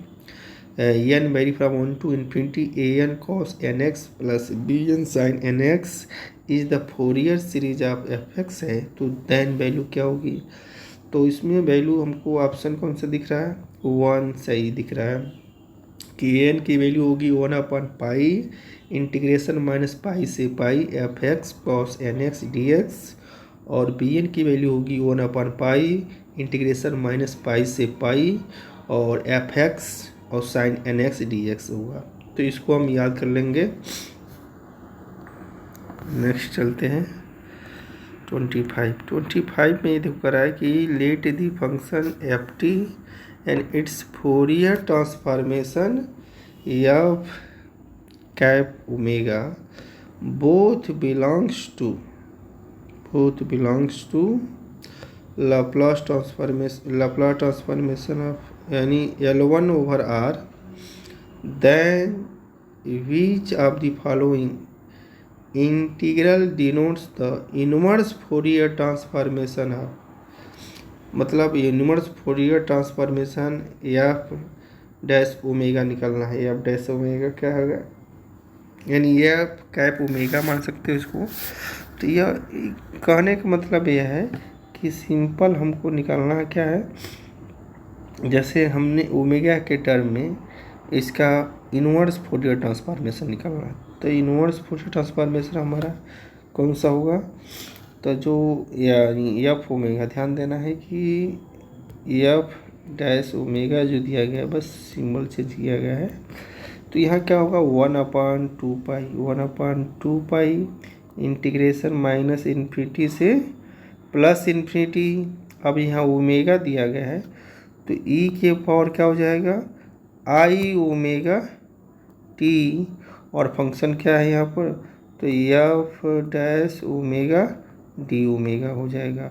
N vary from 1 to infinity A N cos N X plus B N sine N X is the Fourier series of F X है, तो then value क्या होगी। तो इसमें value हमको option कौन सा दिख रहा है, 1 सही दिख रहा है कि एन की वैल्यू होगी 1/पाई इंटीग्रेशन माइनस पाई से pi F X cos N X D X, और बी एन की वैल्यू होगी 1/पाई इंटीग्रेशन माइनस पाई से पाई और एफ एक्स और sine N X D X होगा। तो इसको हम याद कर लेंगे। नेक्स्ट चलते हैं 25 में ये देखो करा है कि let the function F T and its Fourier transformation F cap omega both belongs to Laplace transformation of यानी L1/R, then which of the following integral denotes the inverse Fourier transformation of, मतलब inverse Fourier transformation F dash omega निकालना है। F dash omega क्या होगा, यानी F cap omega मान सकते हो इसको। तो यह कहने का मतलब यह है कि सिंपल हमको निकालना है क्या है, जैसे हमने ओमेगा के टर्म में इसका इनवर्स फोरियर ट्रांसफॉर्मेशन निकालना है, तो इनवर्स फोरियर ट्रांसफॉर्मेशन हमारा कौन सा होगा, तो जो यानी एफ ओमेगा, ध्यान देना है कि एफ डैश ओमेगा जो दिया गया है बस सिंबल से दिया गया है। तो यहाँ क्या होगा 1/2 इंटीग्रेशन माइनस इन्फिनिटी से प्लस इन्फिनिटी। अब यहाँ ओमेगा दिया गया है तो ई के पावर क्या हो जाएगा आई ओमेगा टी, और फंक्शन क्या है यहाँ पर, तो F dash omega D omega हो जाएगा,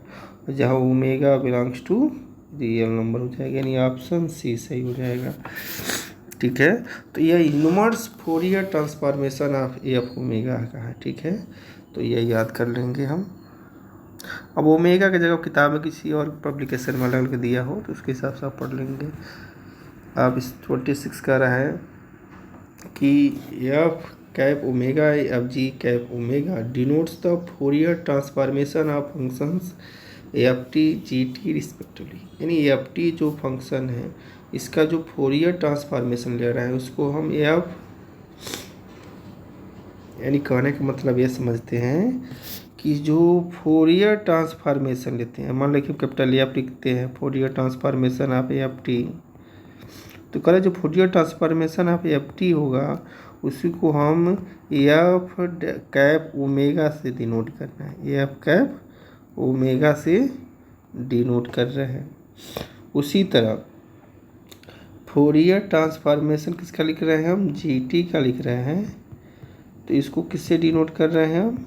जहाँ omega belongs to real number हो जाएगा, यानी ऑप्शन सी सही हो जाएगा। ठीक है, तो यह inverse Fourier transformation of F omega का है। ठीक है, तो यह याद कर लेंगे हम। अब ओमेगा की जगह किताब में किसी और पब्लिकेशन में अलग दिया हो तो उसके हिसाब से आप पढ़ लेंगे। अब इस 26 कह रहा है कि F cap omega F G cap omega denotes the Fourier transformation of functions F T G T respectively, यानी एफ टी जो फंक्शन है इसका जो फोरियर ट्रांसफॉर्मेशन ले रहा है उसको हम एफ, यानी कहने का मतलब ये समझते हैं कि जो फोरियर ट्रांसफॉर्मेशन लेते हैं, मान लीजिए कैपिटल एफ लिखते हैं Fourier transformation of F T, तो कह रहे जो Fourier transformation of F T होगा उसी को हम एफ कैप ओमेगा से डिनोट करना है, एफ कैप ओमेगा से डिनोट कर रहे हैं। उसी तरह फोरियर ट्रांसफॉर्मेशन किसका लिख रहे हैं हम, जी टी का लिख रहे हैं, तो इसको किससे डिनोट कर रहे हैं हम,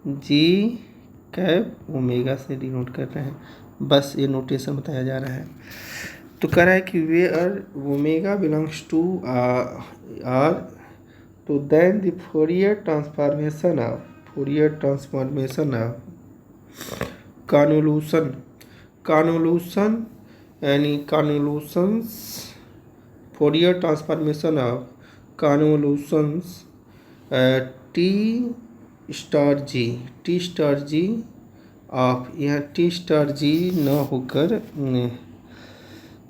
जी कैप ओमेगा से डिनोट कर रहे हैं। बस ये नोटेशन बताया जा रहा है। तो कह रहा है कि where omega belongs to R, तो then the Fourier transformation of convolution यानी convolutions Fourier transformation of convolutions T star G of, यहाँ टी स्टार जी न होकर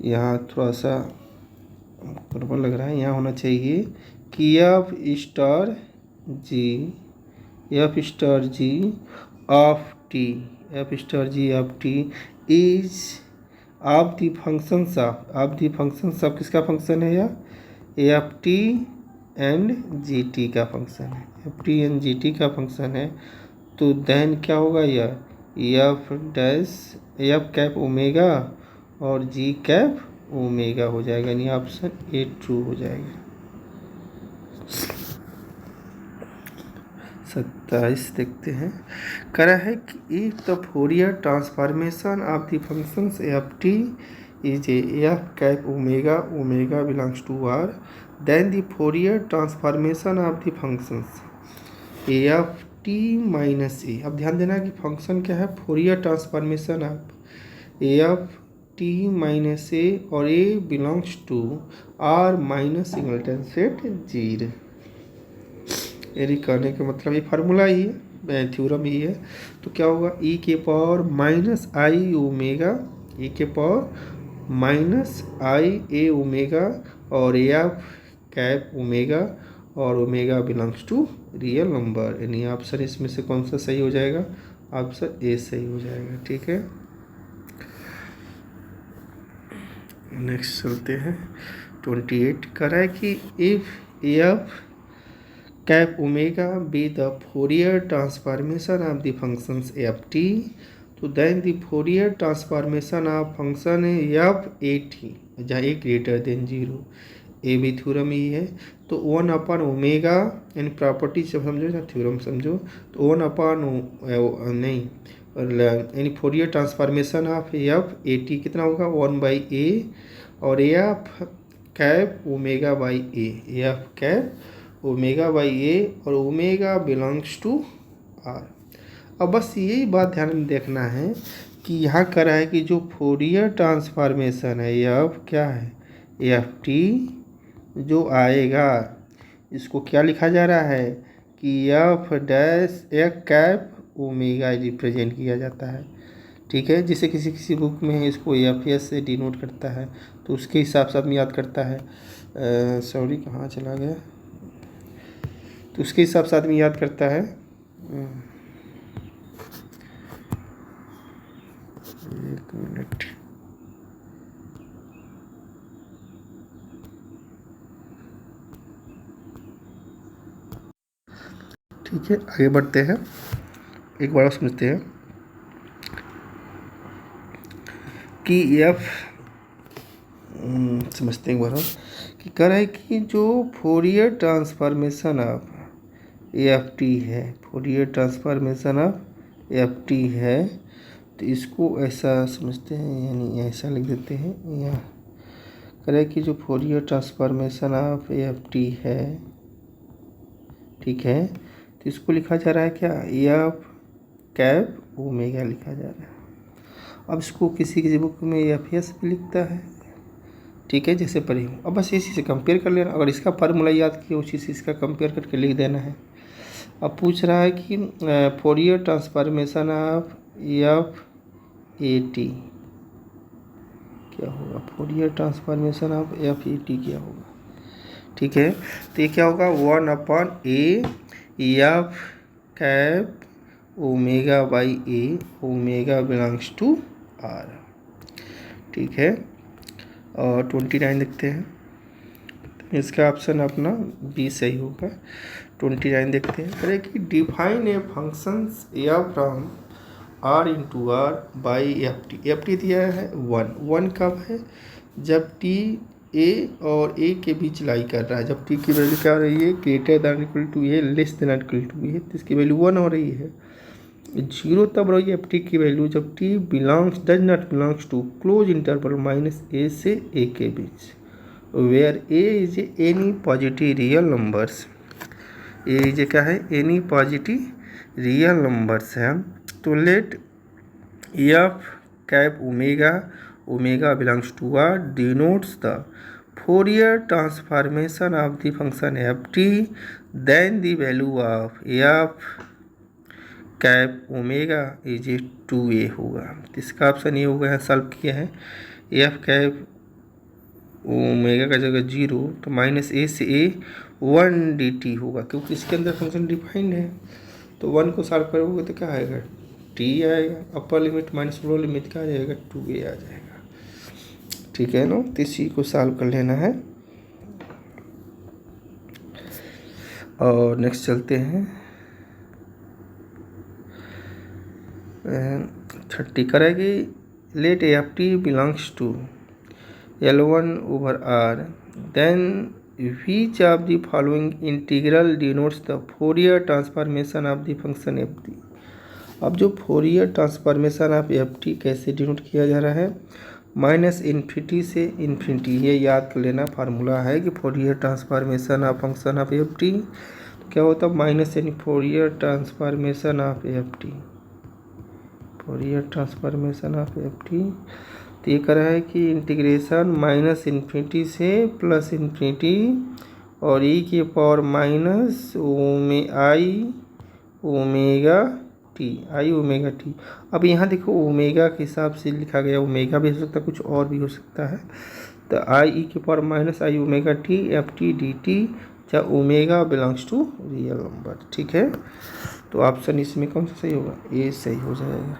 यहाँ थोड़ा सा गड़बड़ लग रहा है, यहाँ होना चाहिए कि F star G of T is of the functions of किसका फंक्शन है, यह F T and G T का फंक्शन है, F T and G T का फंक्शन है। तो देन क्या होगा, यह F dash F cap omega और जी कैप ओमेगा हो जाएगा, यानी ऑप्शन ए ट्रू हो जाएगा। 27 देखते हैं, कह रहा है कि if the Fourier transformation of the functions F T is F cap omega belongs to R, then the Fourier transformation of the functions F T minus A. अब ध्यान देना कि फंक्शन क्या है, Fourier transformation of F T minus A और A belongs to R minus singleton set zero. यदि कहने का मतलब ये फार्मूला ही है, थ्योरम ही है। तो क्या होगा, ई के power minus i omega, e के power minus i a omega और एफ कैप ओमेगा और omega belongs to real number, यानी ऑप्शन इसमें से कौन सा सही हो जाएगा, ऑप्शन ए सही हो जाएगा। ठीक है, नेक्स्ट चलते हैं। 28 कह रहा है कि if F cap omega be the Fourier transformation of the functions F T, तो then the Fourier transformation of function F A T, जहाँ ए ग्रेटर देन जीरो, ये भी थ्योरम ही है। तो 1 अपॉन ओमेगा यानी प्रॉपर्टी जब समझो या थ्योरम समझो तो 1 अपॉन नहीं यानी Fourier transformation of F A T कितना होगा 1/a और F cap omega by A, F cap omega by A और ओमेगा बिलोंग्स टू आर। अब बस यही बात ध्यान में देखना है कि यहाँ कर रहा है कि जो फोरियर ट्रांसफॉर्मेशन है एफ क्या है एफ टी जो आएगा इसको क्या लिखा जा रहा है कि एफ डैश एक कैप ओमेगा रिप्रेजेंट किया जाता है। ठीक है, जिसे किसी किसी बुक में इसको एफ एस से डिनोट करता है तो उसके हिसाब से आदमी याद करता है। सॉरी कहाँ चला गया, तो उसके हिसाब से आदमी याद करता है। एक मिनट, ठीक है आगे बढ़ते हैं, एक बार समझते हैं कि एफ समझते हैं एक बार कि कह रहा है कि जो Fourier transformation of F T है, Fourier transformation of F T है, तो इसको ऐसा समझते हैं यानी ऐसा लिख देते हैं। या कह रहा है कि जो Fourier transformation of F T है, ठीक है, तो इसको लिखा जा रहा है क्या एफ कैप ओमेगा लिखा जा रहा है। अब इसको किसी किसी बुक में एफ एस भी लिखता है, ठीक है, जैसे पढ़ी हूँ। अब बस इसी से कंपेयर कर लेना, अगर इसका फार्मूला याद किया उसी से इसका कंपेयर करके लिख देना है। अब पूछ रहा है कि Fourier transformation of F A t क्या होगा, Fourier transformation of F A t क्या होगा, ठीक है, तो ये क्या होगा 1/a F cap omega by a omega belongs to R. ठीक है, और 29 देखते हैं, इसका ऑप्शन अपना बी सही होगा। 29 देखते हैं, अरे कि define a functions f from R into R by F t दिया है 1 कब है जब टी ए और ए के बीच लाई कर रहा है, जब टी की वैल्यू क्या हो रही है greater than equal to A less than equal to A, तो इसकी वैल्यू 1 हो रही है। 0 तब रही है एफ टी की वैल्यू जब T does not belongs to close interval -a से a के बीच, where a is any positive real numbers, a is क्या है एनी पॉजिटिव रियल नंबर्स है। तो let F cap omega belongs to R denotes the Fourier transformation of the function F T then the value of F cap omega is 2a होगा। तो इसका option ये होगा, solve किया है F cap omega का जगह 0 तो -a से a 1 dt होगा, क्योंकि इसके अंदर फंक्शन डिफाइंड है। तो 1 को सॉल्व करोगे तो क्या आएगा t आएगा, upper limit minus lower limit क्या आ जाएगा 2a आ जाएगा। ठीक है ना, तो इसी को सॉल्व कर लेना है। और नेक्स्ट चलते हैं 30 करेगी, let F t belongs to L1/R then which of the following integral denotes the Fourier transformation of the function ft। अब जो Fourier transformation of F T कैसे डिनोट किया जा रहा है -∞ से इन्फिनिटी, ये याद कर लेना फार्मूला है कि Fourier transformation of function of F T क्या होता है माइनस यानी Fourier transformation of F T, Fourier transformation of F T. तो ये कर रहा है कि इंटीग्रेशन -∞ से +∞ और e की पावर आई ओमेगा टी। अब यहाँ देखो ओमेगा के हिसाब से लिखा गया, ओमेगा भी हो सकता है कुछ और भी हो सकता है। तो आई की power -I omega T F T D T या omega belongs to real number. ठीक है, तो ऑप्शन इसमें कौन सा सही होगा, ए सही हो जाएगा।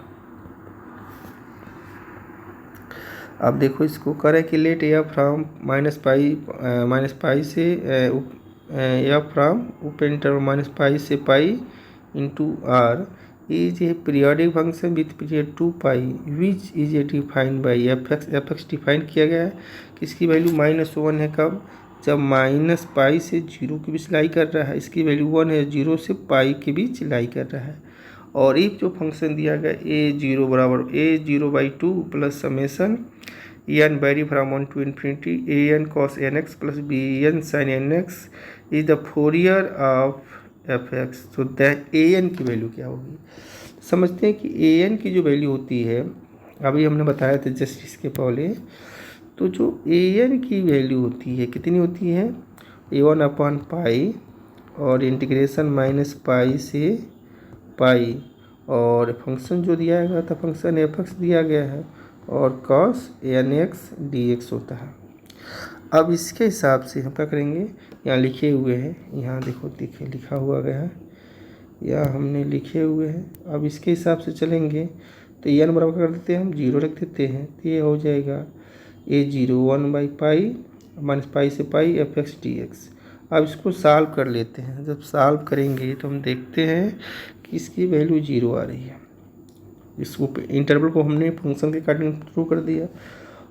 अब देखो इसको करें कि लेट एफ फ्रॉम -पाई से F from open interval -pi से pi into R is a periodic function with period 2π which is a defined by F X define किया गया है कि इसकी वैल्यू -1 है कब जब माइनस पाई से जीरो के बीच लाई कर रहा है, इसकी वैल्यू 1 है, जीरो से पाई के बीच लाई कर रहा है। और एक जो फंक्शन दिया गया a0 बराबर a0/2 plus summation N vary from 1 to infinity an cos nx plus bn sin nx is the Fourier of fx। तो an की वैल्यू क्या होगी, समझते हैं कि an की जो वैल्यू होती है, अभी हमने बताया था जस्ट इसके पहले, तो जो an की वैल्यू होती है कितनी होती है, a1/पाई और इंटीग्रेशन माइनस पाई से पाई, और फंक्शन जो दिया गया था फंक्शन fx दिया गया है और cos nx dx होता है। अब इसके हिसाब से हम क्या करेंगे, यहाँ लिखे हुए हैं, यहाँ देखो देखिए लिखा हुआ गया है, या हमने लिखे हुए हैं। अब इसके हिसाब से चलेंगे तो n बराबर कर देते हैं, हम 0 रख देते हैं, तो ये हो जाएगा a0 1/पाई माइनस पाई से पाई fx dx। अब इसको सॉल्व कर लेते हैं, जब सॉल्व करेंगे तो हम देखते हैं कि इसकी वैल्यू 0 आ रही है। इसको इंटरवल को हमने फंक्शन के अकॉर्डिंग थ्रू कर दिया,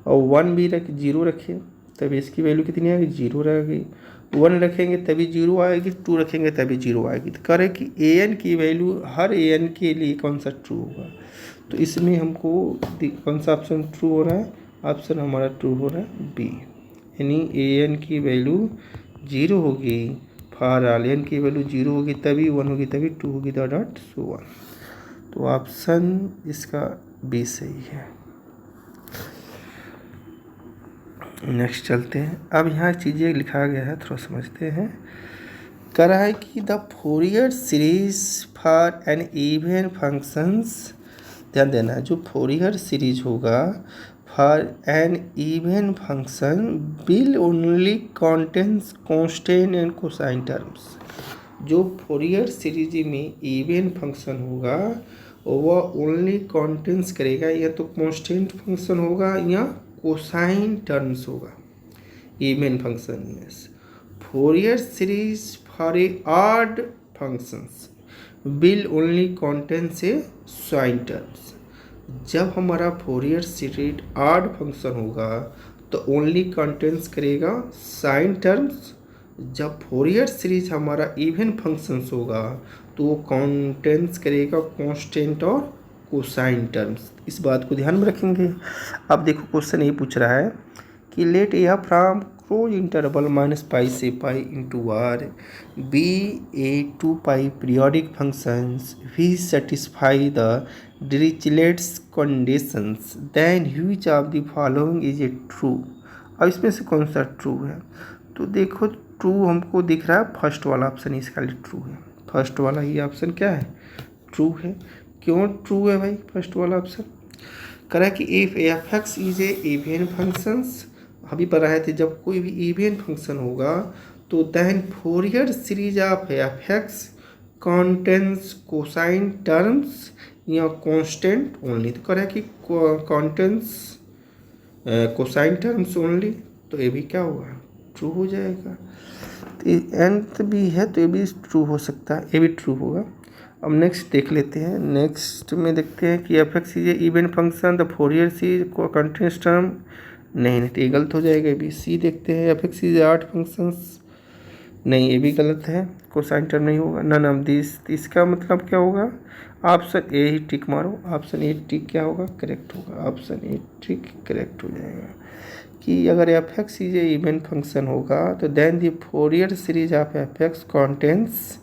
और 1 भी 0 रखे तभी इसकी वैल्यू कितनी आएगी, 0 रहेगी। 1 रखेंगे तभी 0 आएगी, 2 रखेंगे तभी 0 आएगी। तो करें कि an की वैल्यू हर an के लिए कौन सा ट्रू होगा, तो इसमें हमको कौन सा ऑप्शन ट्रू हो रहा है, ऑप्शन हमारा ट्रू हो रहा है बी, यानी an की वैल्यू 0 होगी, फॉर ऑल n की वैल्यू 0 होगी तभी 1 होगी तभी 2 होगी डॉट सो ऑन। तो ऑप्शन इसका बी सही है। नेक्स्ट चलते हैं। अब यहाँ चीज़ें लिखा गया है, थोड़ा समझते हैं। कह रहा है कि the Fourier series for an even functions, ध्यान देना है, जो फोरियर सीरीज होगा for an even function will only contains constant and cosine terms. जो फोरियर सीरीज में इवन फंक्शन होगा वह ओनली कंटेन्स करेगा, या तो कांस्टेंट फंक्शन होगा या कोसाइन टर्म्स होगा इवन फंक्शन में। Fourier series for a odd functions will only contains a sine terms. जब हमारा फोरियर सीरीज ऑड फंक्शन होगा तो ओनली कंटेन्स करेगा साइन टर्म्स। जब फोरियर सीरीज हमारा इवन फंक्शंस होगा तो वो कंटेन्स करेगा कांस्टेंट और कोसाइन टर्म्स। इस बात को ध्यान में रखेंगे। अब देखो क्वेश्चन ये पूछ रहा है कि let A from close interval minus pi से pi into R be a 2 pi periodic functions we satisfy the Dirichlet's conditions then which of the following is a true. अब इसमें से कौन सा ट्रू है, तो देखो ट्रू हमको दिख रहा है फर्स्ट वाला ऑप्शन इसका लिए ट्रू है। फर्स्ट वाला ही ऑप्शन क्या है, ट्रू है। क्यों ट्रू है भाई फर्स्ट वाला ऑप्शन, करा कि if F x is a even functions, अभी पढ़ाए थे जब कोई भी इवन फंक्शन होगा तो then Fourier series of F x contains cosine terms या कांस्टेंट ओनली। तो करा कि कॉन्टेंस कोसाइन टर्म्स ओनली, तो ये भी क्या होगा, ट्रू हो जाएगा। तो एंड भी है तो ये भी ट्रू हो सकता है, ये भी ट्रू होगा। अब नेक्स्ट देख लेते हैं। नेक्स्ट में देखते हैं कि F x is a even function the Fourier series continuous term, नहीं तो ये गलत हो जाएगा। भी सी देखते हैं, F x is A odd functions, नहीं ये भी गलत है, कोसाइन टर्म नहीं होगा। नन ऑफ दिस, इसका मतलब क्या होगा, ऑप्शन ए ही टिक मारो, ऑप्शन ए टिक क्या होगा, करेक्ट होगा, ऑप्शन ए टिक करेक्ट हो जाएगा। कि अगर f x is a even function होगा तो then the Fourier series of F x contains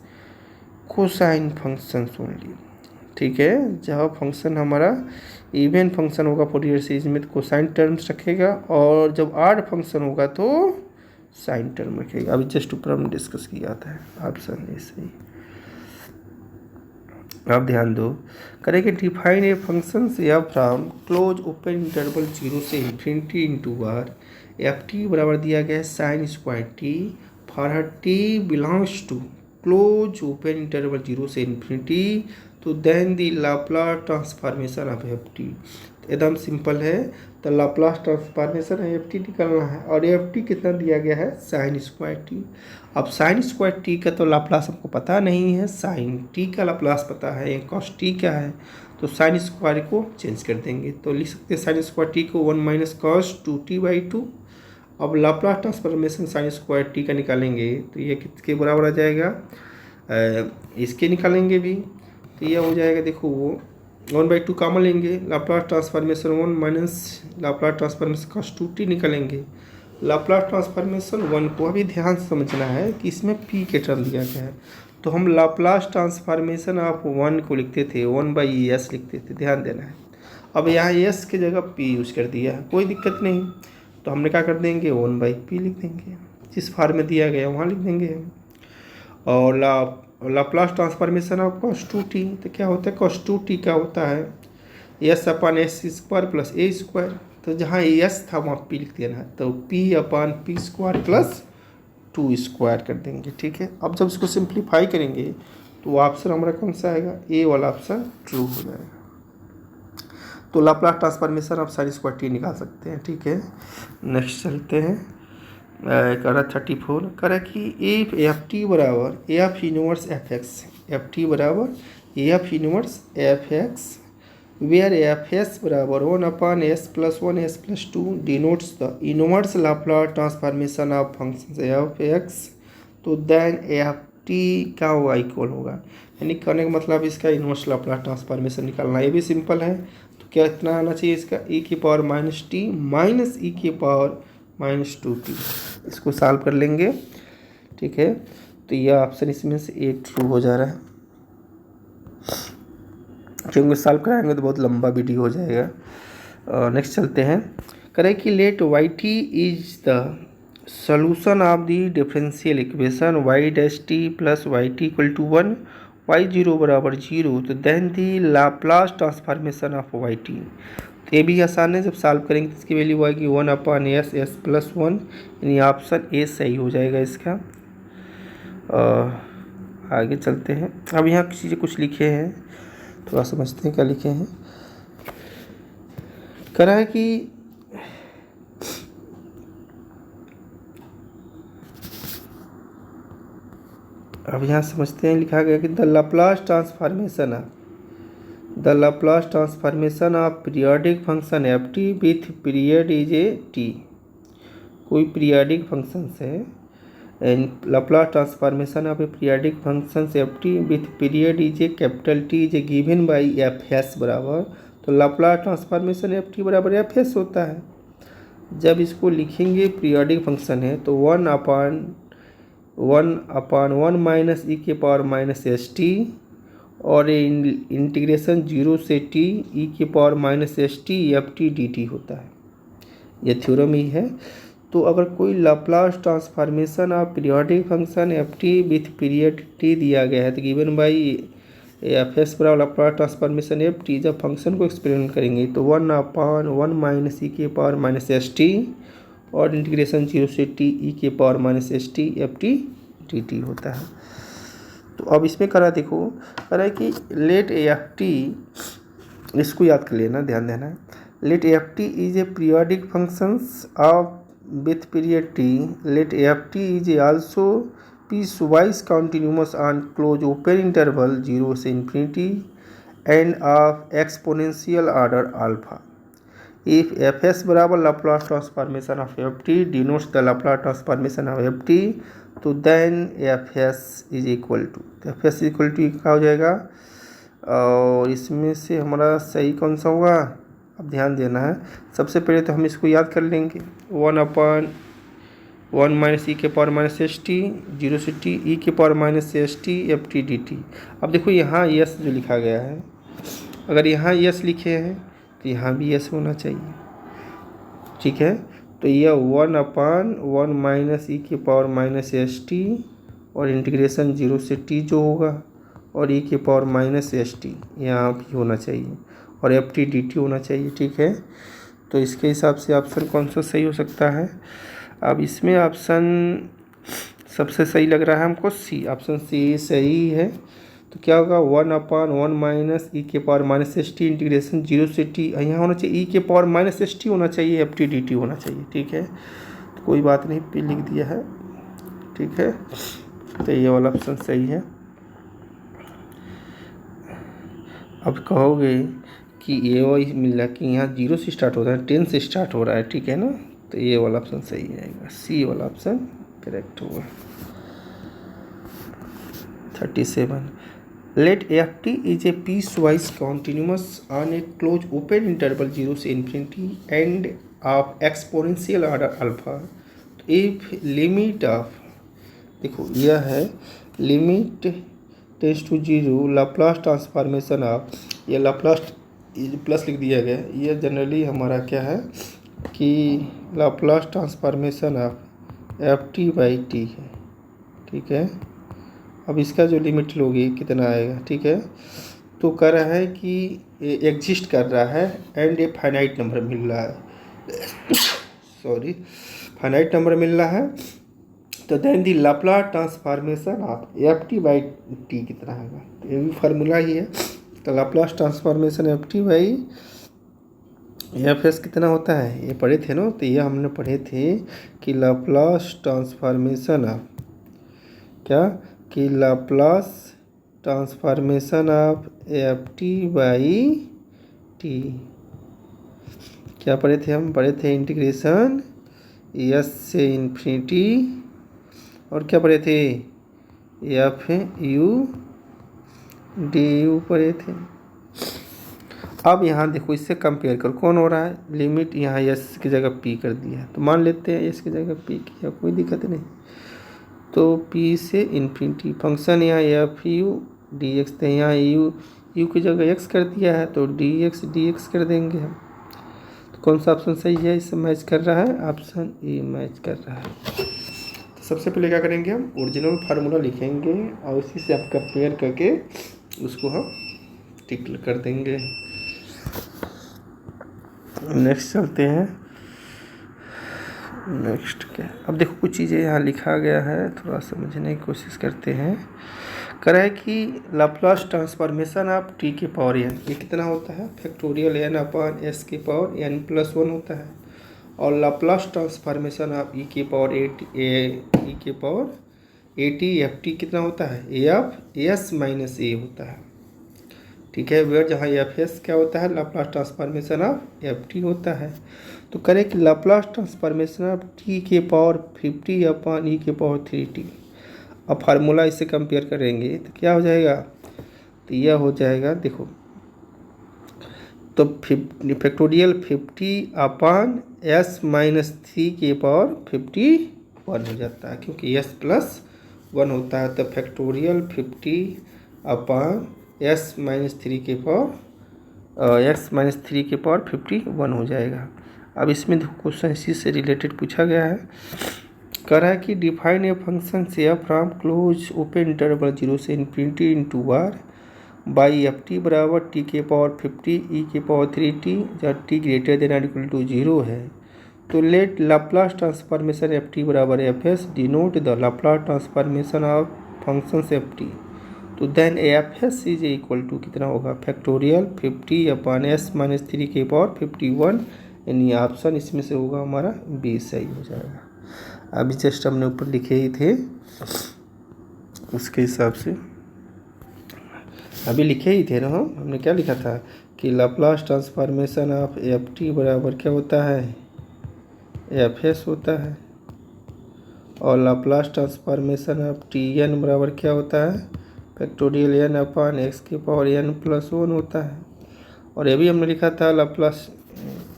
cosine functions only. ठीक है, जब फंक्शन हमारा इवन फंक्शन होगा फोरियर सीरीज में तो कोसाइन टर्म्स रखेगा, और जब ऑड फंक्शन होगा तो साइन टर्म रखेगा। अभी जस्ट ऊपर हमने डिस्कस किया था, ऑप्शन ए सही। अब ध्यान दो, करेंगे डिफाइन ए फंक्शन या फ्रॉम क्लोज ओपन इंटरवल 0 से इन्फिनिटी इंटू बार एफ टी बराबर दिया गया है साइन स्क्वायर टी फॉर हर t belongs to close open interval 0 से इन्फिनिटी, तो then the Laplace transformation of F t. एकदम सिंपल है, तो लाप्लास ट्रांसफॉर्मेशन एफ टी निकलना है, और एफ टी कितना दिया गया है साइन स्क्वायर टी। अब साइन स्क्वायर टी का तो लाप्लास हमको पता नहीं है, साइन टी का लाप्लास पता है, कॉस टी क्या है, तो साइन स्क्वायर को चेंज कर देंगे। तो लिख सकते हैं साइन स्क्वायर टी को 1 माइनस कॉस 2t/2, अब Laplace transformation sign square T का निकालेंगे तो ये किसके बराबर आ जाएगा, इसके निकालेंगे भी तो यह हो जाएगा, देखो वो 1/2 कॉमन लेंगे, Laplace transformation 1 minus Laplace transformation cos 2t निकालेंगे। लाप्लास ट्रांसफॉर्मेशन 1 को अभी ध्यान से समझना है कि इसमें p के टर्म दिया गया है, तो हम लाप्लास ट्रांसफॉर्मेशन ऑफ 1 को लिखते थे 1/s लिखते थे, ध्यान देना है। अब यहाँ s की जगह p यूज कर दिया है, कोई दिक्कत नहीं, तो हमने क्या कर देंगे 1/p लिख देंगे, जिस फार्म में दिया गया वहाँ लिख देंगे हम। और Laplace transformation of cos 2t, तो क्या होता है cos 2t क्या होता है s/s² प्लस a², तो जहाँ s था वहाँ p लिख देना है, तो p/p² प्लस 2² कर देंगे, ठीक है। अब जब इसको सिंप्लीफाई करेंगे तो ऑप्शन हमारा कौन सा आएगा, ए वाला ऑप्शन ट्रू हो जाएगा। तो लाप्लास ट्रांसफॉर्मेशन आप sin² t निकाल सकते हैं, ठीक है। नेक्स्ट चलते हैं, करा 34 करा कि एफ एफ टी बराबर F inverse F X, F T बराबर F inverse F X where F S बराबर 1/s+1s+2 denotes the inverse Laplace transformation of function F X, तो देन एफ टी का होगा इक्वल होगा, यानी कहने का मतलब इसका इनवर्स लाप्लास ट्रांसफॉर्मेशन निकालना, ये भी सिंपल है। तो क्या इतना आना चाहिए इसका e⁻t माइनस e⁻−2t, इसको सॉल्व कर लेंगे, ठीक है। तो यह ऑप्शन इसमें से ए ट्रू हो जा रहा है, क्योंकि सॉल्व कराएंगे तो बहुत लंबा वीडियो हो जाएगा। नेक्स्ट चलते हैं, करें कि let y t is the solution of the differential equation y dash t plus y t equal to 1 y0 बराबर 0, तो then the Laplace transformation of y t, तो ये भी आसान है, जब सॉल्व करेंगे तो इसकी वैल्यू आएगी 1/s+1, यानी ऑप्शन ए सही हो जाएगा इसका। आगे चलते हैं, अब यहाँ चीज़ें कुछ लिखे हैं, थोड़ा समझते हैं क्या लिखे हैं। करा है कि अब यहाँ समझते हैं, लिखा गया कि the Laplace transformation of periodic function F T with period is A T, कोई पीरियोडिक फंक्शन है and Laplace transformation of a periodic function F T with period is a capital T is A given by f S बराबर, तो Laplace transformation F T बराबर F s होता है। जब इसको लिखेंगे पीरियोडिक फंक्शन है तो 1/1 माइनस e⁻−st और इंटीग्रेशन 0 से t e⁻−st F T D T होता है, यह थ्योरम ही है। तो अगर कोई Laplace transformation of periodic function F T with period T दिया गया है तो गिवन बाई एफ एस बराबर लाप्लास ट्रांसफॉर्मेशन एफ टी, जब फंक्शन को एक्सपेरिमेंट करेंगे तो 1/1 माइनस e⁻−st और इंटीग्रेशन 0 से t e⁻−st F T D T होता है। तो अब इसमें करा देखो, करा है कि लेट एफ टी, इसको याद कर लेना, ध्यान देना है, let F T is a periodic functions of with period T, let F T is also piecewise continuous on close open interval 0 से infinity and of exponential order alpha. If Fs बराबर Laplace transformation of F T denotes the Laplace transformation of F T, तो then Fs is equal to, तो Fs equal to क्या हो जाएगा, और इसमें से हमारा सही कौन सा होगा, अब ध्यान देना है। सबसे पहले तो हम इसको याद कर लेंगे, 1/1 माइनस e⁻−st 0 से t e⁻−st F T D T. अब देखो यहाँ यस जो लिखा गया है, अगर यहाँ यस लिखे हैं तो यहाँ भी यस होना चाहिए, ठीक है। तो यह 1/1 माइनस e⁻−st और इंटीग्रेशन 0 से t जो होगा और e⁻−st यहाँ भी होना चाहिए और एफ टी डी टी होना चाहिए, ठीक है। तो इसके हिसाब से ऑप्शन कौन सा सही हो सकता है। अब इसमें ऑप्शन सबसे सही लग रहा है हमको सी, ऑप्शन सी सही है। तो क्या होगा 1/1 माइनस e⁻−st इंटीग्रेशन 0 से t, यहाँ होना चाहिए e⁻−st होना चाहिए, एफ टी डी टी होना चाहिए, ठीक है। तो कोई बात नहीं, पे लिख दिया है, ठीक है। तो ये वाला ऑप्शन सही है। अब कहोगे कि ये वही मिल रहा है कि यहाँ 0 से स्टार्ट होता है, 10 से स्टार्ट हो रहा है, ठीक है ना, तो ये वाला ऑप्शन सही आएगा, सी वाला ऑप्शन करेक्ट होगा। 37 let ft is a piece wise continuous on a close open interval 0 से infinity and of exponential order alpha. तो इफ लिमिट ऑफ, देखो यह है limit tends to 0 Laplace transformation of, ये लाप्लास प्लस लिख दिया गया, ये जनरली हमारा क्या है कि Laplace transformation of F t by t है, ठीक है। अब इसका जो लिमिट लोगे कितना आएगा, ठीक है। तो कह रहा है कि एग्जिस्ट कर रहा है एंड ए फाइनाइट नंबर मिल रहा है सॉरी, फाइनाइट नंबर मिल रहा है। तो then the Laplace transformation of F t by t कितना आएगा, तो ये भी फार्मूला ही है। तो Laplace transformation F t by f s कितना होता है, ये पढ़े थे ना। तो ये हमने पढ़े थे कि लाप्लास ट्रांसफॉर्मेशन ऑफ क्या, कि Laplace transformation of F t by T क्या पढ़े थे, हम पढ़े थे इंटीग्रेशन एस से इन्फिनिटी, और क्या पढ़े थे एफ यू डी यू पढ़े थे। अब यहाँ देखो इससे कंपेयर करो कौन हो रहा है, लिमिट यहाँ एस की जगह पी कर दिया, तो मान लेते हैं एस की जगह पी किया, कोई दिक्कत नहीं। तो पी से इन्फिनिटी फंक्शन यहाँ एफ यू डी एक्स, तो यहाँ यू की जगह एक्स कर दिया है, तो डी एक्स कर देंगे हम। तो कौन सा ऑप्शन सही है, इससे मैच कर रहा है, ऑप्शन ए मैच कर रहा है। तो सबसे पहले क्या करेंगे, हम ओरिजिनल फार्मूला लिखेंगे और उसी से आप कंपेयर करके उसको हम टिक कर देंगे। नेक्स्ट चलते हैं, नेक्स्ट क्या, अब देखो कुछ चीज़ें यहाँ लिखा गया है, थोड़ा समझने की कोशिश करते हैं। कह रहा है कि लाप्लास ट्रांसफॉर्मेशन ऑफ टी के पावर एन, ये कितना होता है, फैक्टोरियल एन अपॉन एस के पावर एन प्लस 1 होता है। और लाप्लास ट्रांसफॉर्मेशन ऑफ ई के power A T F T कितना होता है, एफ एस माइनस ए होता है, ठीक है। वेयर जहाँ एफ एस क्या होता है, Laplace transformation of F T होता है। तो करें कि लाप्लास ट्रांसफॉर्मेशन ऑफ टी के पावर 50 अपॉन ई के पावर 3t। अब फार्मूला इससे कंपेयर करेंगे तो क्या हो जाएगा, तो यह हो जाएगा देखो, तो फैक्टोरियल 50 अपॉन एस माइनस 3 के पावर 51 हो जाता है, क्योंकि एस प्लस 1 होता है। तो फैक्टोरियल 50 अपॉन एस माइनस 3 के पावर 51 हो जाएगा। अब इसमें क्वेश्चन इसी से रिलेटेड पूछा गया है, कह रहा है कि डिफाइन ए फंक्शन से फ्रॉम क्लोज ओपन इंटरवल 0 से infinity into R by F T बराबर टी के पावर 50 ई के पावर 3t जहाँ टी ग्रेटर देन और इक्वल टू 0 है। तो let Laplace transformation F T बराबर F S denote the Laplace transformation of function F T. तो then F S is equal to कितना होगा, फैक्टोरियल 50 अपॉन एस माइनस 3 के power 51, यानी option इसमें से होगा हमारा बी सही हो जाएगा। अभी जस्ट हमने ऊपर लिखे ही थे उसके हिसाब से, अभी लिखे ही थे ना हमने क्या लिखा था कि Laplace transformation of F T बराबर क्या होता है, एफ एस होता है। और Laplace transformation of t n बराबर क्या होता है, फैक्टोरियल एन अपॉन एक्स के पावर एन प्लस 1 होता है। और ये भी हमने लिखा था लाप्लास,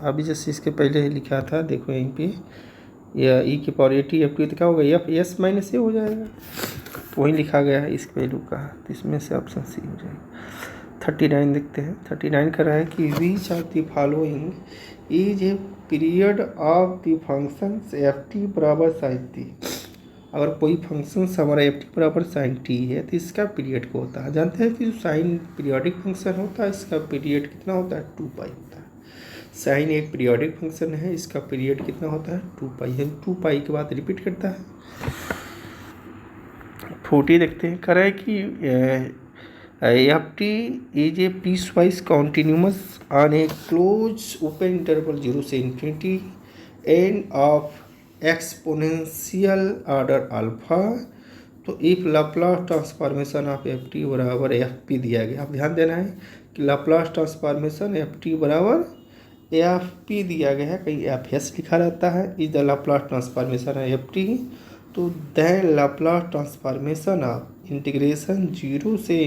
अभी जैसे इसके पहले ही लिखा था, देखो यहीं पे या ई के पावर 80 एफ टी तो क्या होगा, एफ एस माइनस ए हो जाएगा, वही लिखा गया है इस वैल्यू का, तो इसमें से ऑप्शन सी हो जाएगा। 39 देखते हैं, 39 कर रहा है कि विच of the following is A period of the function F T बराबर साइन टी। अगर कोई फंक्शन हमारा एफ टी बराबर साइन टी है तो इसका पीरियड को होता है, जानते हैं कि जो साइन पीरियोडिक फंक्शन होता है इसका पीरियड कितना होता है, 2 पाई होता है। साइन एक पीरियोडिक फंक्शन है, इसका पीरियड कितना होता है, 2 पाई है, 2 पाई के बाद रिपीट करता है। 40 देखते हैं, कह रहा है कि F T is a piece wise continuous on a close open interval 0 से infinity and of exponential order alpha. तो if Laplace transformation of F T बराबर एफ पी दिया गया, अब ध्यान देना है कि लाप्लास ट्रांसफॉर्मेशन एफ टी बराबर एफ पी दिया गया है, कहीं एफ एस लिखा रहता है, इज द लाप्लास ट्रांसफॉर्मेशन है एफ टी, तो then Laplace transformation of integration zero से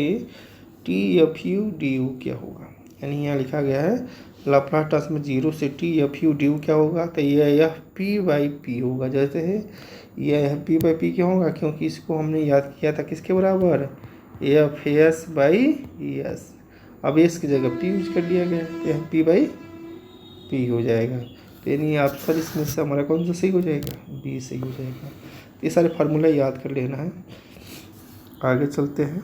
T F U D you क्या होगा। यानी यहाँ लिखा गया है लाप्लास ट्रांसफॉर्म जीरो से T F U D you क्या होगा, तो ये एफ पी बाई पी होगा। जैसे है ये एफ पी बाई पी क्या होगा, क्योंकि इसको हमने याद किया था किसके बराबर, एफ एस बाई एस। अब एस की जगह पी यूज कर लिया गया, तो एफ पी बाई पी हो जाएगा। तो यानी ऑप्शन इसमें से हमारा कौन सा सही हो जाएगा, बी सही हो जाएगा। तो ये सारे फार्मूला याद कर लेना है। आगे चलते हैं।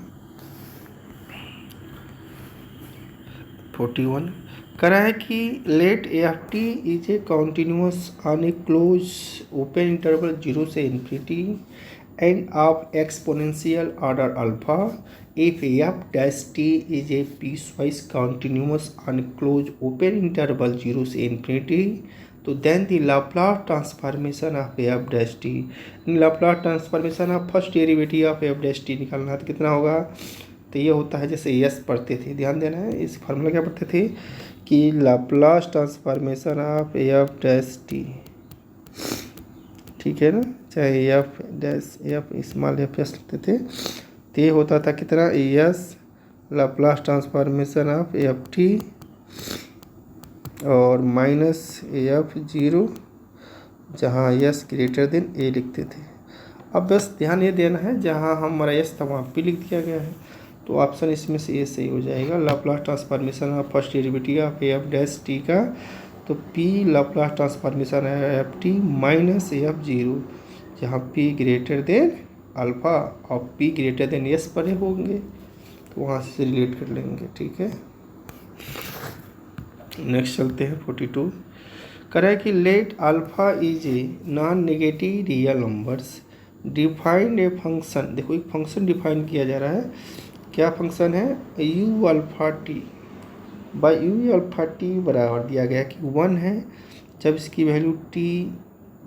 41 करा है कि let F T is a continuous on a close open interval zero से infinity and of exponential order alpha if f dash t is a piecewise continuous on closed open interval 0 से infinity, तो then the Laplace transformation of f dash t, Laplace transformation of first derivative of f dash t निकालना है तो कितना होगा, तो ये होता है जैसे यस पढ़ते थे, ध्यान देना है इस फार्मूला क्या पढ़ते थे कि Laplace transformation of f dash T, ठीक है ना, चाहे F dash F small F S लिखते थे, तो ये होता था कितना S Laplace transformation of F t और माइनस एफ जीरो, जहाँ एस ग्रेटर देन ए लिखते थे। अब बस ध्यान ये देना है जहाँ हमारा एस था वहाँ पी लिख दिया गया है, तो ऑप्शन इसमें से ए सही हो जाएगा। Laplace transformation of first derivative of f dash T का, तो P Laplace transformation F T minus F zero, जहाँ पी ग्रेटर देन अल्फ़ा और पी ग्रेटर देन एस पड़े होंगे, तो वहाँ से रिलेट कर लेंगे, ठीक है। नेक्स्ट चलते हैं 42 करें कि late alpha is a non negative real numbers defined a function. देखो एक फंक्शन डिफाइन किया जा रहा है, क्या फंक्शन है, you alpha T by you alpha T बराबर दिया गया कि 1 है जब इसकी वैल्यू टी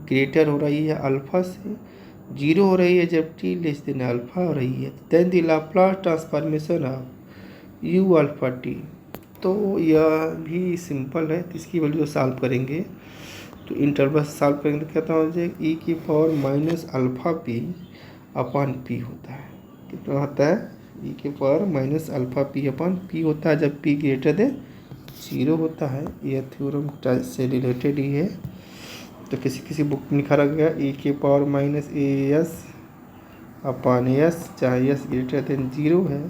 ग्रेटर हो रही है अल्फ़ा से, 0 हो रही है जब टी लेस देन अल्फ़ा हो रही है, then the Laplace transformation of u alpha t. तो यह भी सिंपल है, तो इसकी वैल्यू सॉल्व करेंगे तो इंटरवल सॉल्व करेंगे तो क्या हो जाएगा, ई की power minus alpha P upon P होता है, कितना होता है, ई की power minus alpha P upon P होता है जब पी ग्रेटर देन 0 होता है। यह थ्योरम से रिलेटेड ही है, तो किसी किसी बुक में लिखा रख गया ई के power minus A S upon S, चाहे एस ग्रेटर देन 0 है,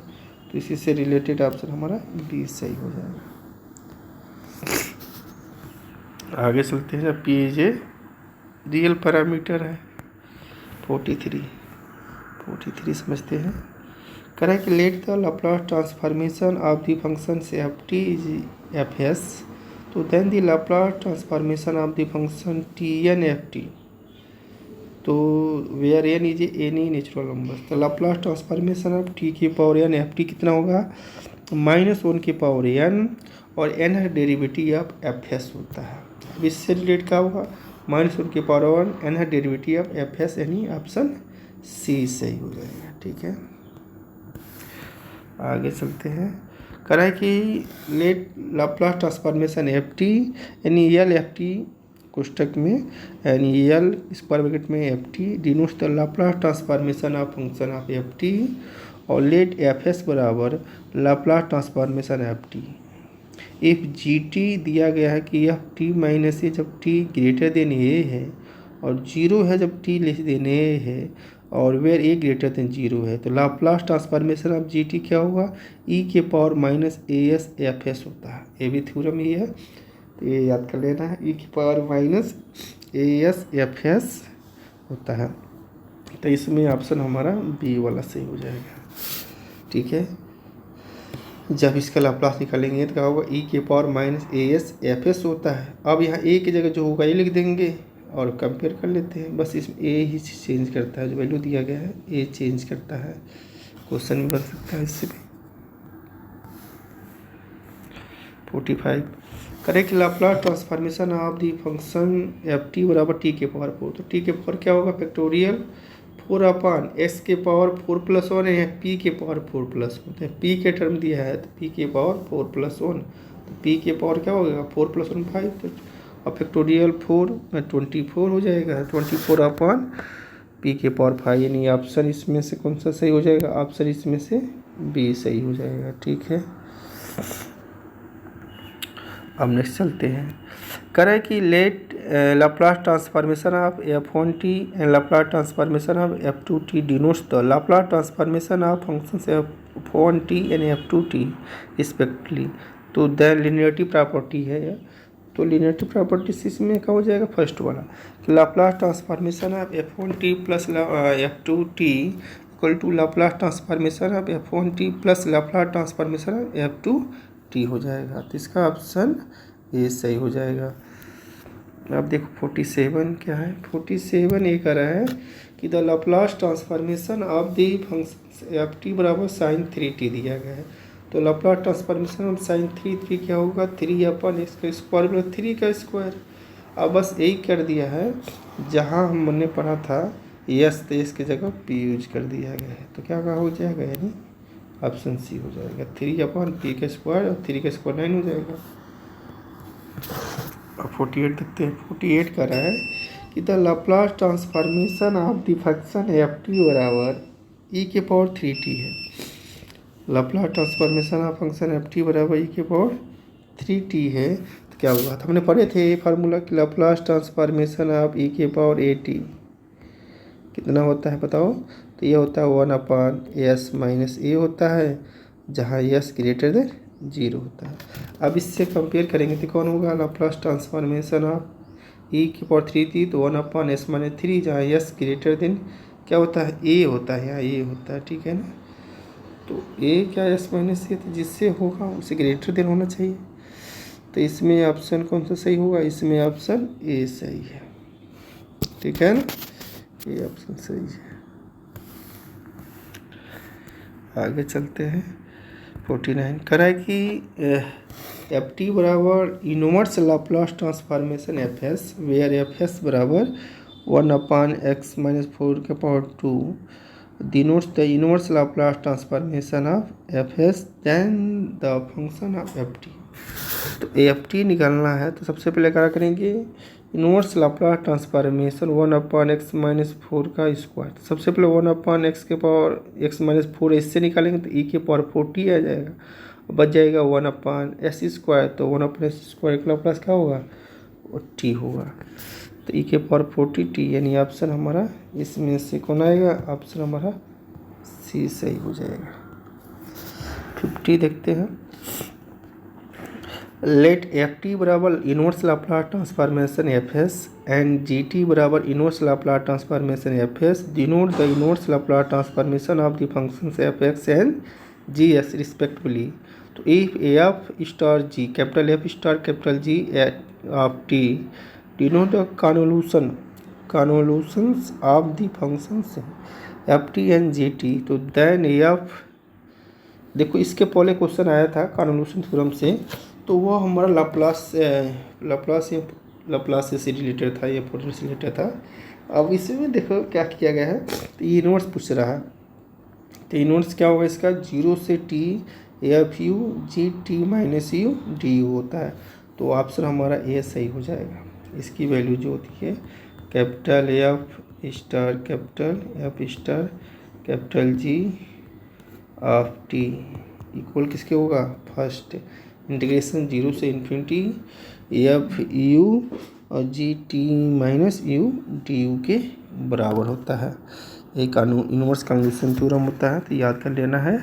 तो इसी से रिलेटेड ऑप्शन हमारा बी सही हो जाएगा। आगे चलते हैं, जब P is a real parameter है। 43 समझते हैं। करें कि let the Laplace transformation of the function से F T is F S, तो then the Laplace transformation of the function T N F T, तो where N is any natural number, तो Laplace transformation of T की power N F T कितना होगा, -1 की power N, और N है derivative of F s होता है। अब इससे रिलेट क्या होगा, -1 की पावर 1 एन है डेरिवेटिव ऑफ एफ एस, यानी ऑप्शन सी सही हो जाएगा, ठीक है। आगे चलते हैं, करें कि let Laplace transformation F t यानी एल एफ टी कोष्टक में यानी एल स्क्वायर ब्रैकेट में f T denotes the Laplace transformation of function of F t, और लेट एफ एस बराबर Laplace transformation F t if g t दिया गया है कि एफ टी माइनस ए जब टी ग्रेटर देन ए है और 0 है जब टी लेस देन ए है, और वेयर ए ग्रेटर देन 0 है, तो Laplace transformation of G T क्या होगा, ई के power minus A S F s होता है। ये भी थ्योरम ही है, तो ये याद कर लेना है, ई की power minus A S F s होता है। तो इसमें ऑप्शन हमारा बी वाला सही हो जाएगा, ठीक है। जब इसका लाप्लास निकालेंगे तो क्या होगा, ई के power minus A S F s होता है। अब यहाँ ए की जगह जो होगा ये लिख देंगे और कंपेयर कर लेते हैं, बस इसमें ए ही चेंज करता है, जो वैल्यू दिया गया है ए चेंज करता है। क्वेश्चन भी बन सकता है इससे भी। 45 करें कि Laplace transformation of the function F T बराबर टी के पावर 4, तो टी के पावर क्या होगा, फैक्टोरियल 4 अपॉन एस के पावर 4+1 है, पी के पावर 4+1, तो पी के टर्म दिया है तो पी के पावर 4+1, तो पी के पावर क्या हो गया 4 + 1 5, तो अब फैक्टोरियल 4 में 24 हो जाएगा, 24 अपॉन पी के पावर 5, यानी ऑप्शन इसमें से कौन सा सही हो जाएगा, ऑप्शन इसमें से बी सही हो जाएगा। ठीक है, अब नेक्स्ट चलते हैं। कह रहा है कि let Laplace transformation of f1t and Laplace transformation of f2t denotes the Laplace transformation of functions f1t and f2t respectively. तो द लिनियरिटी प्रॉपर्टी है यह। तो लिनियरिटी प्रॉपर्टी इसमें क्या हो जाएगा, फर्स्ट वाला कि Laplace transformation of f1t plus f2t equal to Laplace transformation of f1t plus Laplace transformation of f2t हो जाएगा। तो इसका ऑप्शन ये सही हो जाएगा। अब देखो 47 क्या है, 47 ये कह रहा है कि the Laplace transformation of the function F T बराबर साइन 3t दिया गया है। तो लाप्लास ट्रांसफॉर्मेशन ऑफ साइन 3 क्या होगा, 3/x का स्क्वायर प्लस 3 का स्क्वायर। अब बस यही कर दिया है, जहाँ हमने पढ़ा था यस तो यस की जगह पी यूज कर दिया गया है। तो क्या हो जाएगा, यानी ऑप्शन सी हो जाएगा, 3/p का स्क्वायर और 3 का स्क्वायर 9 हो जाएगा। 48 देखते हैं, 48 कर रहा है कि the Laplace transformation of the function F T बराबर ई के पावर 3t है। Laplace transformation of function F T बराबर ई के पावर 3t है। तो क्या हुआ था, हमने पढ़े थे ये फार्मूला कि लाप्लास ट्रांसफॉर्मेशन ऑफ ई के पावर at कितना होता है बताओ। तो ये होता है 1/s माइनस ए होता है, जहाँ s ग्रेटर देन 0 होता है। अब इससे कंपेयर करेंगे तो कौन होगा, लाप्लास ट्रांसफॉर्मेशन ऑफ ई की पावर 3t तो 1/s माइनस 3, जहाँ s ग्रेटर देन क्या होता है, a होता है, यहाँ a होता है। ठीक है ना, तो a क्या s माइनस ए, तो जिससे होगा उसे ग्रेटर देन होना चाहिए। तो इसमें ऑप्शन कौन सा सही होगा, इसमें ऑप्शन ए सही है। ठीक है ना, ये ऑप्शन सही है। आगे चलते हैं। 49 करा है कि एफ टी बराबर inverse Laplace transformation F s, where F S बराबर 1/x माइनस 4 के power 2 denotes the inverse Laplace transformation of F s then the function of F T. तो एफ टी निकालना है, तो सबसे पहले क्या करेंगे, inverse Laplace transformation 1/x minus 4 का स्क्वायर। तो सबसे पहले 1/x के पावर x माइनस 4 इससे निकालेंगे तो e के पावर 4t आ जाएगा, बच जाएगा 1/s स्क्वायर। तो 1/s स्क्वायर का लाप्लास क्या होगा, और t होगा। तो e के पावर 40t, यानी ऑप्शन हमारा इसमें से कौन आएगा, ऑप्शन हमारा सी सही हो जाएगा। 50 देखते हैं। लेट एफ टी बराबर inverse Laplace transformation F S and G T बराबर inverse Laplace transformation F S denote the inverse Laplace transformation of the functions F X and G S respectively. तो if F star G capital F star capital G of T denote the convolutions of the functions F T and G T. तो then F, देखो इसके पहले question आया था convolution theorem से, तो वो हमारा लाप्लास से रिलेटेड था, ये फोर्मुला से रिलेटेड था। अब इसमें देखो क्या किया गया है, तो ये इनवर्स पूछ रहा है। तो इनवर्स क्या होगा इसका, 0 से t F you G T minus U D you होता है। तो ऑप्शन हमारा ए सही हो जाएगा। इसकी वैल्यू जो होती है capital F star capital G of T equal किसके होगा, फर्स्ट इंटीग्रेशन 0 से इन्फिनिटी एफ यू और G T minus U D you के बराबर होता है। एक इनवर्स कन्वोलुशन थ्योरम होता है, तो याद कर लेना है।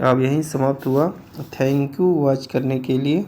अब यहीं समाप्त हुआ। थैंक यू वॉच करने के लिए।